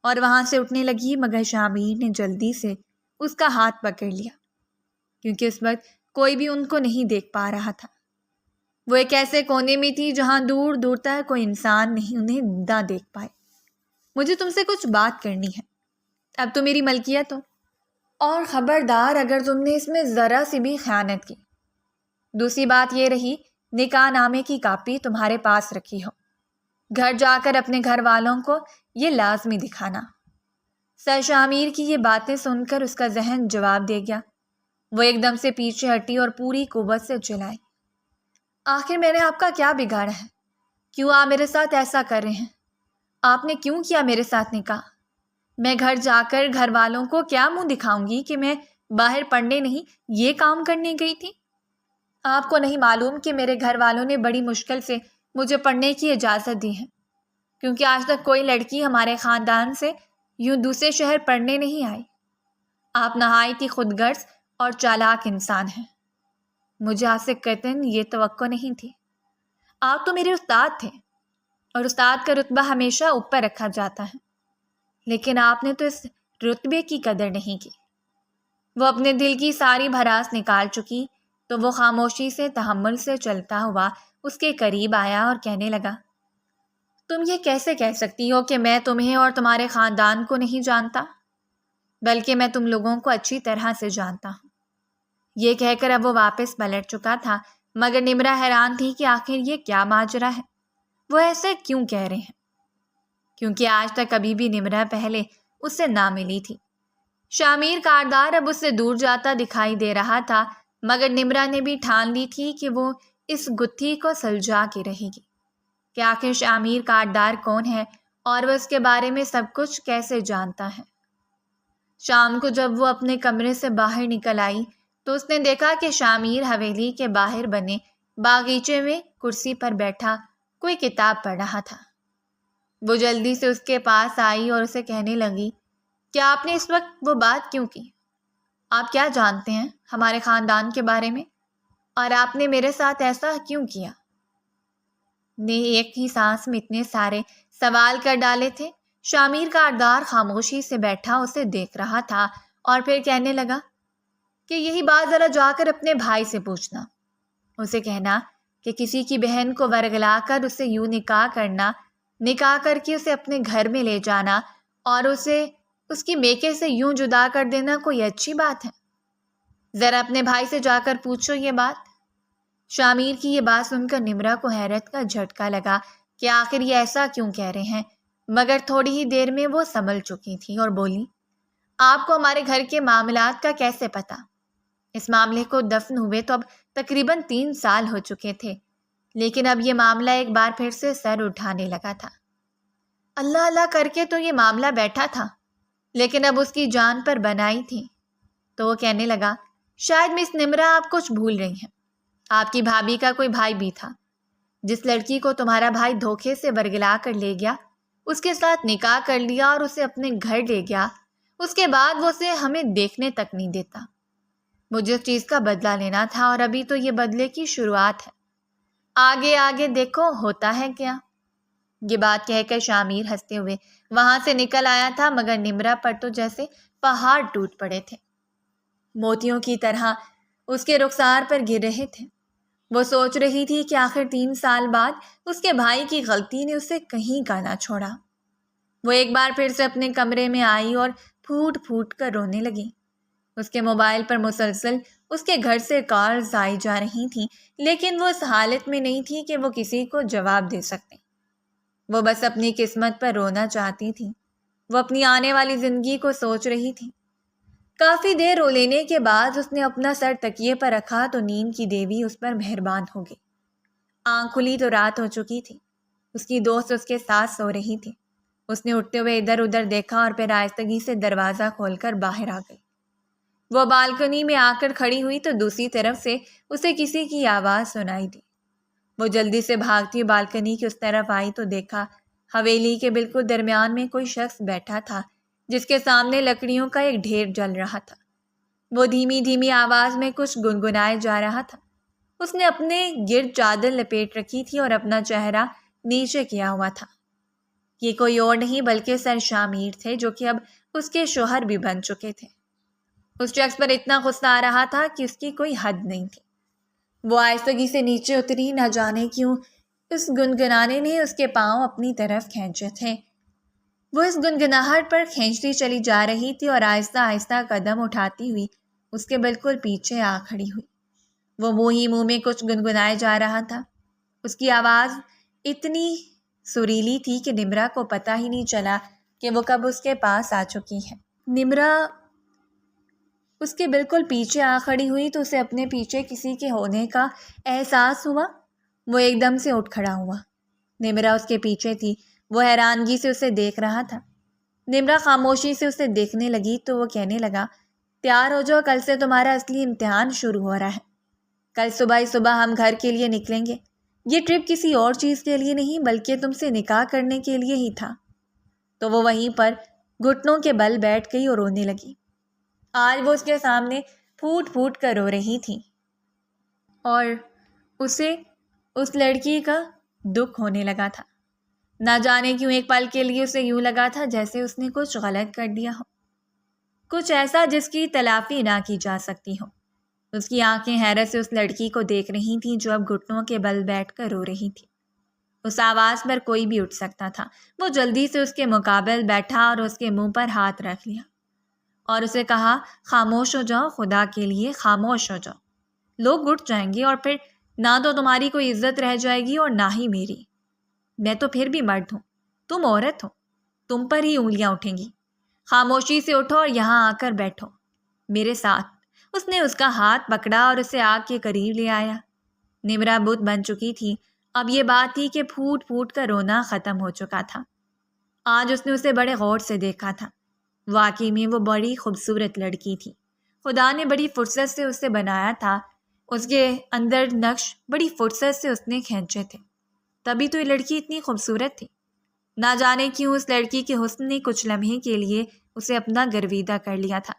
اور وہاں سے اٹھنے لگی، مگر شامیر نے جلدی سے اس کا ہاتھ پکڑ لیا، کیونکہ اس وقت کوئی بھی ان کو نہیں دیکھ پا رہا تھا۔ وہ ایک ایسے کونے میں تھی جہاں دور دور تک کوئی انسان نہیں انہیں نہ دیکھ پائے۔ مجھے تم سے کچھ بات کرنی ہے، اب تو میری ملکیت ہو، اور خبردار اگر تم نے اس میں ذرا سی بھی خیانت کی۔ دوسری بات یہ رہی، نکاح نامے کی کاپی تمہارے پاس رکھی ہو، گھر جا کر اپنے گھر والوں کو یہ لازمی دکھانا۔ سر شامیر کی یہ باتیں سن کر اس کا ذہن جواب دے گیا۔ وہ ایک دم سے پیچھے ہٹی اور پوری قوت سے چلائی، آخر میں نے آپ کا کیا بگاڑا ہے؟ کیوں آپ میرے ساتھ ایسا کر رہے ہیں؟ آپ نے کیوں کیا میرے ساتھ نکاح؟ میں گھر جا کر گھر والوں کو کیا منہ دکھاؤں گی کہ میں باہر پڑھنے نہیں یہ کام کرنے گئی تھی؟ آپ کو نہیں معلوم کہ میرے گھر والوں نے بڑی مشکل سے مجھے پڑھنے کی اجازت دی ہے، کیونکہ آج تک کوئی لڑکی ہمارے خاندان سے یوں دوسرے شہر پڑھنے نہیں آئی۔ آپ نہایت ہی خود غرض اور چالاک انسان ہیں۔ مجھے آپ سے قطعاً یہ توقع نہیں تھی۔ آپ تو میرے استاد تھے، اور استاد کا رتبہ ہمیشہ اوپر رکھا جاتا ہے، لیکن آپ نے تو اس رتبے کی قدر نہیں کی۔ وہ اپنے دل کی ساری بھڑاس نکال چکی تو وہ خاموشی سے تحمل سے چلتا ہوا اس کے قریب آیا اور کہنے لگا، تم یہ کیسے کہہ سکتی ہو کہ میں تمہیں اور تمہارے خاندان کو نہیں جانتا، بلکہ میں تم لوگوں کو اچھی طرح سے جانتا ہوں۔ یہ کہہ کر اب وہ واپس پلٹ چکا تھا، مگر نمرا حیران تھی کہ آخر یہ کیا ماجرا ہے، وہ ایسے کیوں کہہ رہے ہیں، کیونکہ آج تک کبھی بھی نمرا پہلے اس سے نہ ملی تھی۔ شامیر کاردار اب اس سے دور جاتا دکھائی دے رہا تھا، مگر نمرا نے بھی ٹھان لی تھی کہ وہ اس گتھی کو سلجھا کے رہے گی کہ آخر شامیر کاردار کون ہے اور وہ اس کے بارے میں سب کچھ کیسے جانتا ہے۔ شام کو جب وہ اپنے کمرے سے باہر نکل آئی تو اس نے دیکھا کہ شامیر حویلی کے باہر بنے باغیچے میں کرسی پر بیٹھا کوئی کتاب پڑھ رہا تھا۔ وہ جلدی سے اس کے پاس آئی اور اسے کہنے لگی، کیا آپ نے اس وقت وہ بات کیوں کی؟ آپ کیا جانتے ہیں ہمارے خاندان کے بارے میں، اور آپ نے میرے ساتھ ایسا کیوں کیا؟ نے ایک ہی سانس میں اتنے سارے سوال کر ڈالے تھے۔ شامیر کاردار خاموشی سے بیٹھا اسے دیکھ رہا تھا اور پھر کہنے لگا کہ یہی بات ذرا جا کر اپنے بھائی سے پوچھنا، اسے کہنا کہ کسی کی بہن کو ورگلا کر اسے یوں نکاح کرنا، نکاح کر کے اسے اپنے گھر میں لے جانا اور اسے اس کی میکے سے یوں جدا کر دینا کوئی اچھی بات ہے؟ ذرا اپنے بھائی سے جا کر پوچھو یہ بات۔ شامیر کی یہ بات سن کر نمرا کو حیرت کا جھٹکا لگا کہ آخر یہ ایسا کیوں کہہ رہے ہیں، مگر تھوڑی ہی دیر میں وہ سنبھل چکی تھی اور بولی، آپ کو ہمارے گھر کے معاملات کا کیسے پتہ؟ اس معاملے کو دفن ہوئے تو اب تقریباً 3 سال ہو چکے تھے، لیکن اب یہ معاملہ ایک بار پھر سے سر اٹھانے لگا تھا۔ اللہ اللہ کر کے تو یہ معاملہ بیٹھا تھا، لیکن اب اس کی جان پر بنائی تھی۔ تو وہ کہنے لگا، شاید مس نمرا آپ کچھ بھول رہی ہیں، آپ کی بھابھی کا کوئی بھائی بھی تھا، جس لڑکی کو تمہارا بھائی دھوکے سے ورگلا کر لے گیا، اس کے ساتھ نکاح کر لیا اور اسے اپنے گھر لے گیا، اس کے بعد وہ اسے ہمیں دیکھنے تک نہیں دیتا۔ مجھے اس چیز کا بدلہ لینا تھا اور ابھی تو یہ بدلے کی شروعات ہے، آگے آگے دیکھو ہوتا ہے کیا۔ یہ بات کہہ کر شامیر ہنستے ہوئے وہاں سے نکل آیا تھا، مگر نمرا پر تو جیسے پہاڑ ٹوٹ پڑے تھے، موتیوں کی طرح اس کے رخسار پر گر رہے تھے۔ وہ سوچ رہی تھی کہ آخر 3 سال بعد اس کے بھائی کی غلطی نے اسے کہیں کا نہ چھوڑا۔ وہ ایک بار پھر سے اپنے کمرے میں آئی اور پھوٹ پھوٹ کر رونے لگی۔ اس کے موبائل پر مسلسل اس کے گھر سے کالز آئی جا رہی تھیں، لیکن وہ اس حالت میں نہیں تھی کہ وہ کسی کو جواب دے سکتے۔ وہ بس اپنی قسمت پر رونا چاہتی تھی۔ وہ اپنی آنے والی زندگی کو سوچ رہی تھی۔ کافی دیر رو لینے کے بعد اس نے اپنا سر تکیے پر رکھا تو نیند کی دیوی اس پر مہربان ہو گئی۔ آنکھ کھلی تو رات ہو چکی تھی۔ اس کی دوست اس کے ساتھ سو رہی تھی۔ اس نے اٹھتے ہوئے ادھر ادھر دیکھا اور پھر آہستگی سے دروازہ کھول کر باہر آ گئی۔ وہ بالکنی میں آ کر کھڑی ہوئی تو دوسری طرف سے اسے کسی کی آواز سنائی دی۔ وہ جلدی سے بھاگتی ہوئی بالکنی کی اس طرف آئی تو دیکھا حویلی کے بالکل درمیان میں کوئی شخص بیٹھا تھا، جس کے سامنے لکڑیوں کا ایک ڈھیر جل رہا تھا۔ وہ دھیمی دھیمی آواز میں کچھ گنگنائے جا رہا تھا۔ اس نے اپنے گرد چادر لپیٹ رکھی تھی اور اپنا چہرہ نیچے کیا ہوا تھا۔ یہ کوئی اور نہیں بلکہ سر شامیر تھے، جو کہ اب اس کے شوہر بھی بن چکے تھے۔ اس شخص پر اتنا غصہ آ رہا تھا کہ اس کی کوئی حد نہیں تھی۔ وہ آہستگی سے نیچے اتری، نہ جانے کیوں اس گنگنانے نے اس کے پاؤں اپنی طرف کھینچے تھے۔ وہ اس گنگناہٹ پر کھینچتی چلی جا رہی تھی اور آہستہ آہستہ قدم اٹھاتی ہوئی اس کے بالکل پیچھے آ کھڑی ہوئی۔ وہ منہ ہی منہ میں کچھ گنگنائے جا رہا تھا۔ اس کی آواز اتنی سریلی تھی کہ نمرا کو پتہ ہی نہیں چلا کہ وہ کب اس کے پاس آ چکی ہے۔ نمرا اس کے بالکل پیچھے آ کھڑی ہوئی تو اسے اپنے پیچھے کسی کے ہونے کا احساس ہوا۔ وہ ایک دم سے اٹھ کھڑا ہوا۔ نمرا اس کے پیچھے تھی۔ وہ حیرانگی سے اسے دیکھ رہا تھا۔ نمرا خاموشی سے اسے دیکھنے لگی تو وہ کہنے لگا، تیار ہو جاؤ، کل سے تمہارا اصلی امتحان شروع ہو رہا ہے۔ کل صبح ہی صبح ہم گھر کے لیے نکلیں گے۔ یہ ٹرپ کسی اور چیز کے لیے نہیں بلکہ تم سے نکاح کرنے کے لیے ہی تھا۔ تو وہ وہیں پر گھٹنوں کے بل بیٹھ گئی اور رونے لگی۔ آج وہ اس کے سامنے پھوٹ پھوٹ کر رو رہی تھی اور اسے اس لڑکی کا دکھ ہونے لگا تھا۔ نہ جانے کیوں ایک پل کے لیے اسے یوں لگا تھا جیسے اس نے کچھ غلط کر دیا ہو، کچھ ایسا جس کی تلافی نہ کی جا سکتی ہو۔ اس کی آنکھیں حیرت سے اس لڑکی کو دیکھ رہی تھیں جو اب گھٹنوں کے بل بیٹھ کر رو رہی تھی۔ اس آواز پر کوئی بھی اٹھ سکتا تھا۔ وہ جلدی سے اس کے مقابل بیٹھا اور اس کے منہ پر ہاتھ رکھ لیا اور اسے کہا، خاموش ہو جاؤ، خدا کے لیے خاموش ہو جاؤ۔ لوگ اٹھ جائیں گے اور پھر نہ تو تمہاری کوئی عزت رہ جائے گی اور نہ ہی میری۔ میں تو پھر بھی مرد ہوں، تم عورت ہو، تم پر ہی انگلیاں اٹھیں گی۔ خاموشی سے اٹھو اور یہاں آ کر بیٹھو میرے ساتھ۔ اس نے اس کا ہاتھ پکڑا اور اسے آگ کے قریب لے آیا۔ نمرا بت بن چکی تھی۔ اب یہ بات تھی کہ پھوٹ پھوٹ کر رونا ختم ہو چکا تھا۔ آج اس نے اسے بڑے غور سے دیکھا تھا۔ واقعی میں وہ بڑی خوبصورت لڑکی تھی۔ خدا نے بڑی فرصت سے اسے بنایا تھا۔ اس کے اندر نقش بڑی فرصت سے اس نے کھینچے تھے، تبھی تو یہ لڑکی اتنی خوبصورت تھی۔ نہ جانے کیوں اس لڑکی کے حسن نے کچھ لمحے کے لیے اسے اپنا گرویدہ کر لیا تھا۔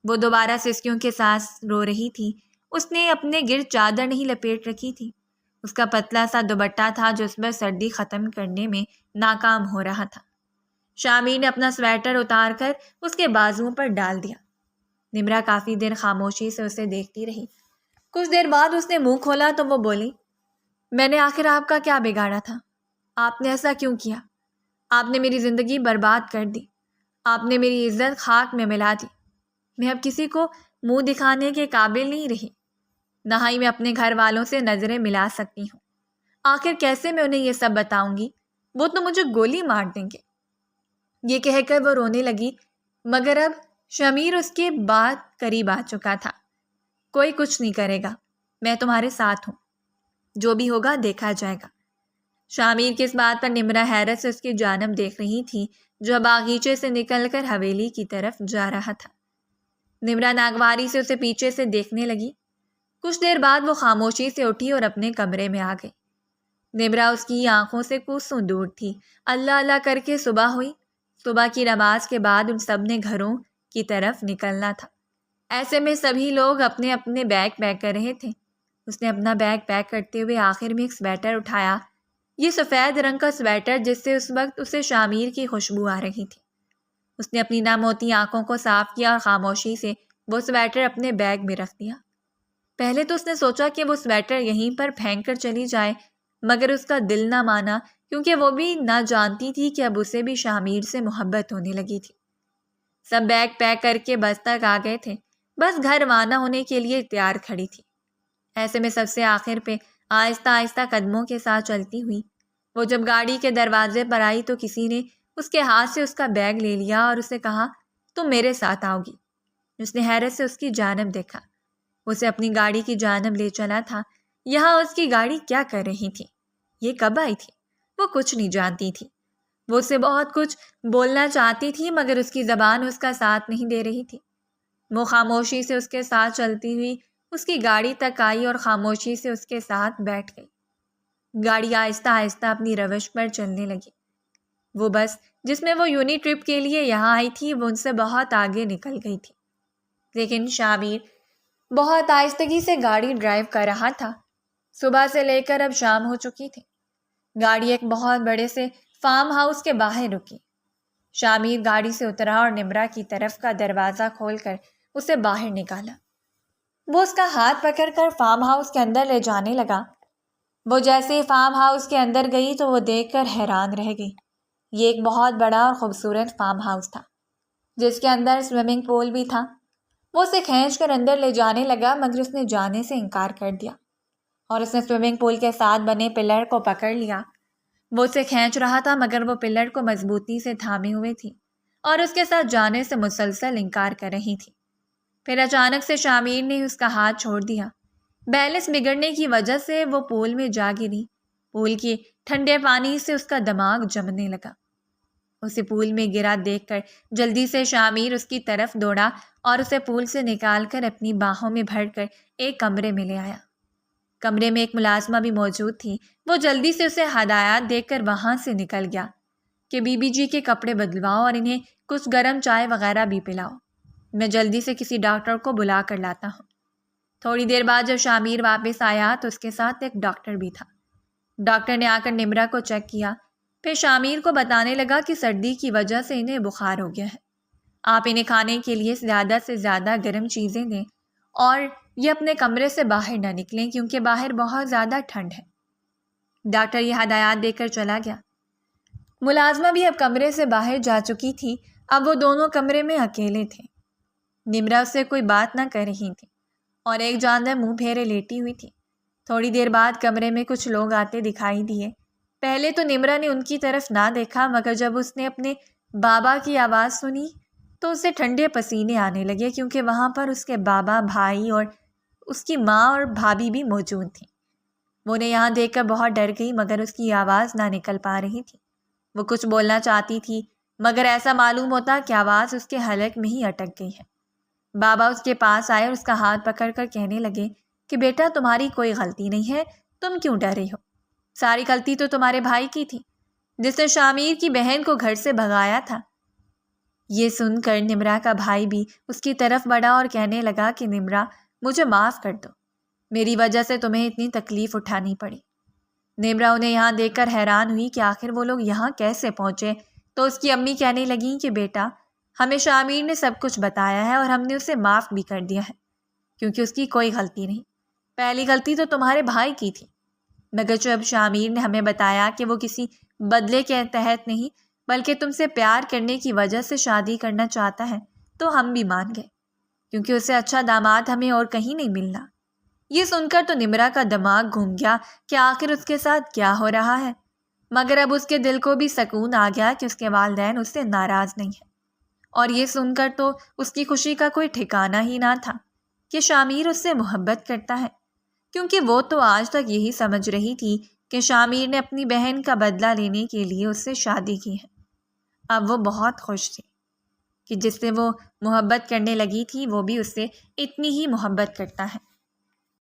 وہ دوبارہ سسکیوں کے ساتھ رو رہی تھی۔ اس نے اپنے گرد چادر نہیں لپیٹ رکھی تھی۔ اس کا پتلا سا دوپٹہ تھا جو اس پر سردی ختم کرنے میں ناکام ہو رہا تھا۔ شامیر نے اپنا سویٹر اتار کر اس کے بازوؤں پر ڈال دیا۔ نمرا کافی دیر خاموشی سے اسے دیکھتی رہی۔ کچھ دیر بعد اس نے منہ کھولا تو وہ بولی، میں نے آخر آپ کا کیا بگاڑا تھا؟ آپ نے ایسا کیوں کیا؟ آپ نے میری زندگی برباد کر دی۔ آپ نے میری عزت خاک میں ملا دی۔ میں اب کسی کو منہ دکھانے کے قابل نہیں رہی، نہ ہی میں اپنے گھر والوں سے نظریں ملا سکتی ہوں۔ آخر کیسے میں انہیں یہ سب بتاؤں گی؟ وہ تو مجھے گولی مار دیں گے۔ یہ کہہ کر وہ رونے لگی، مگر اب شمیر اس کے بعد قریب آ چکا تھا۔ کوئی کچھ نہیں کرے گا، میں تمہارے ساتھ ہوں، جو بھی ہوگا دیکھا جائے گا۔ شامیر کی اس بات پر نمرا حیرت سے اس کی جانب دیکھ رہی تھی جو باغیچے سے نکل کر حویلی کی طرف جا رہا تھا۔ نمرا ناگواری سے اسے پیچھے سے دیکھنے لگی۔ کچھ دیر بعد وہ خاموشی سے اٹھی اور اپنے کمرے میں آ گئی۔ نمرا اس کی آنکھوں سے کوسوں دور تھی۔ اللہ اللہ کر کے صبح ہوئی۔ صبح کی نماز کے بعد ان سب نے گھروں کی طرف نکلنا تھا۔ ایسے میں سبھی لوگ اپنے اپنے بیگ پیک کر رہے تھے۔ اس نے اپنا بیگ پیک کرتے ہوئے آخر میں ایک سویٹر اٹھایا، یہ سفید رنگ کا سویٹر جس سے اس وقت اسے شامیر کی خوشبو آ رہی تھی۔ اس نے اپنی نم ہوتی آنکھوں کو صاف کیا اور خاموشی سے وہ سویٹر اپنے بیگ میں رکھ دیا۔ پہلے تو اس نے سوچا کہ وہ سویٹر یہیں پر پھینک کر چلی جائے، مگر اس کا دل نہ مانا کیونکہ وہ بھی نہ جانتی تھی کہ اب اسے بھی شامیر سے محبت ہونے لگی تھی۔ سب بیگ پیک کر کے بس تک آ گئے تھے، بس گھر روانہ ہونے کے لیے تیار کھڑی تھی۔ ایسے میں سب سے آخر پہ آہستہ آہستہ قدموں کے ساتھ چلتی ہوئی وہ جب گاڑی کے دروازے پر آئی تو کسی نے اس کے ہاتھ سے اس کا بیگ لے لیا اور اسے کہا، تم میرے ساتھ آؤ گی۔ اس نے حیرت سے اس کی جانب دیکھا۔ اسے اپنی گاڑی کی جانب لے چلا تھا۔ یہاں اس کی گاڑی کیا کر رہی تھی؟ یہ کب آئی تھی؟ وہ کچھ نہیں جانتی تھی۔ وہ اسے بہت کچھ بولنا چاہتی تھی مگر اس کی زبان اس کا ساتھ نہیں دے رہی تھی۔ وہ خاموشی سے اس کے ساتھ چلتی ہوئی اس کی گاڑی تک آئی اور خاموشی سے اس کے ساتھ بیٹھ گئی۔ گاڑی آہستہ آہستہ اپنی روش پر چلنے لگی۔ وہ بس جس میں وہ یونی ٹرپ کے لیے یہاں آئی تھی وہ ان سے بہت آگے نکل گئی تھی، لیکن شامیر بہت آہستگی سے گاڑی ڈرائیو کر رہا تھا۔ صبح سے لے کر اب شام ہو چکی تھی۔ گاڑی ایک بہت بڑے سے فارم ہاؤس کے باہر رکی۔ شامیر گاڑی سے اترا اور نمرا کی طرف کا دروازہ کھول کر اسے باہر نکالا۔ وہ اس کا ہاتھ پکڑ کر فارم ہاؤس کے اندر لے جانے لگا۔ وہ جیسے ہی فارم ہاؤس کے اندر گئی تو وہ دیکھ کر حیران رہ گئی۔ یہ ایک بہت بڑا اور خوبصورت فارم ہاؤس تھا جس کے اندر سوئمنگ پول بھی تھا۔ وہ اسے کھینچ کر اندر لے جانے لگا مگر اس نے جانے سے انکار کر دیا اور اس نے سوئمنگ پول کے ساتھ بنے پلر کو پکڑ لیا۔ وہ اسے کھینچ رہا تھا مگر وہ پلر کو مضبوطی سے تھامے ہوئے تھی اور اس کے ساتھ جانے سے مسلسل انکار کر رہی تھی۔ پھر اچانک سے شامیر نے اس کا ہاتھ چھوڑ دیا۔ بیلنس بگڑنے کی وجہ سے وہ پول میں جا گری۔ پول کے ٹھنڈے پانی سے اس کا دماغ جمنے لگا۔ اسے پول میں گرا دیکھ کر جلدی سے شامیر اس کی طرف دوڑا اور اسے پول سے نکال کر اپنی باہوں میں بھر کر ایک کمرے میں لے آیا۔ کمرے میں ایک ملازمہ بھی موجود تھی۔ وہ جلدی سے اسے ہدایات دے کر وہاں سے نکل گیا کہ بی بی جی کے کپڑے بدلواؤ اور انہیں کچھ گرم چائے وغیرہ بھی پلاؤ۔ میں جلدی سے کسی ڈاکٹر کو بلا کر لاتا ہوں۔ تھوڑی دیر بعد جب شامیر واپس آیا تو اس کے ساتھ ایک ڈاکٹر بھی تھا۔ ڈاکٹر نے آ کر نمرا کو چیک کیا، پھر شامیر کو بتانے لگا کہ سردی کی وجہ سے انہیں بخار ہو گیا ہے۔ آپ انہیں کھانے کے لیے زیادہ سے زیادہ گرم چیزیں دیں اور یہ اپنے کمرے سے باہر نہ نکلیں کیونکہ باہر بہت زیادہ ٹھنڈ ہے۔ ڈاکٹر یہ ہدایات دے کر چلا گیا۔ ملازمہ بھی اب کمرے سے باہر جا چکی تھی۔ اب وہ دونوں کمرے میں اکیلے تھے۔ نمرا اس سے کوئی بات نہ کر رہی تھی اور ایک جانب منہ پھیرے لیٹی ہوئی تھی۔ تھوڑی دیر بعد کمرے میں کچھ لوگ آتے دکھائی دیے۔ پہلے تو نمرا نے ان کی طرف نہ دیکھا مگر جب اس نے اپنے بابا کی آواز سنی تو اسے ٹھنڈے پسینے آنے لگے کیونکہ وہاں پر اس کے بابا، بھائی اور اس کی ماں اور بھابھی بھی موجود تھیں۔ وہ انہیں یہاں دیکھ کر بہت ڈر گئی مگر اس کی آواز نہ نکل پا رہی تھی۔ وہ کچھ بولنا چاہتی تھی مگر ایسا معلوم ہوتا کہ آواز اس کے حلق میں ہی اٹک گئی ہے۔ بابا اس کے پاس آئے اور اس کا ہاتھ پکڑ کر کہنے لگے کہ بیٹا تمہاری کوئی غلطی نہیں ہے، تم کیوں ڈر رہی ہو؟ ساری غلطی تو تمہارے بھائی کی تھی جس نے شامیر کی بہن کو گھر سے بھگایا تھا۔ یہ سن کر نمرا کا بھائی بھی اس کی طرف بڑھا اور کہنے لگا کہ نمرا مجھے معاف کر دو، میری وجہ سے تمہیں اتنی تکلیف اٹھانی پڑی۔ نمرا انہیں یہاں دیکھ کر حیران ہوئی کہ آخر وہ لوگ یہاں کیسے پہنچے تو اس کی امی کہنے لگیں کہ بیٹا ہمیں شامیر نے سب کچھ بتایا ہے اور ہم نے اسے معاف بھی کر دیا ہے کیونکہ اس کی کوئی غلطی نہیں۔ پہلی غلطی تو تمہارے بھائی کی تھی مگر جب شامیر نے ہمیں بتایا کہ وہ کسی بدلے کے تحت نہیں بلکہ تم سے پیار کرنے کی وجہ سے شادی کرنا چاہتا ہے تو ہم بھی مان گئے کیونکہ اسے اچھا داماد ہمیں اور کہیں نہیں ملنا۔ یہ سن کر تو نمرا کا دماغ گھوم گیا کہ آخر اس کے ساتھ کیا ہو رہا ہے، مگر اب اس کے دل کو بھی سکون آ گیا کہ اس کے والدین اس سے ناراض نہیں ہیں۔ اور یہ سن کر تو اس کی خوشی کا کوئی ٹھکانہ ہی نہ تھا کہ شامیر اس سے محبت کرتا ہے، کیونکہ وہ تو آج تک یہی سمجھ رہی تھی کہ شامیر نے اپنی بہن کا بدلہ لینے کے لیے اس سے شادی کی ہے۔ اب وہ بہت خوش تھی کہ جس سے وہ محبت کرنے لگی تھی وہ بھی اس سے اتنی ہی محبت کرتا ہے۔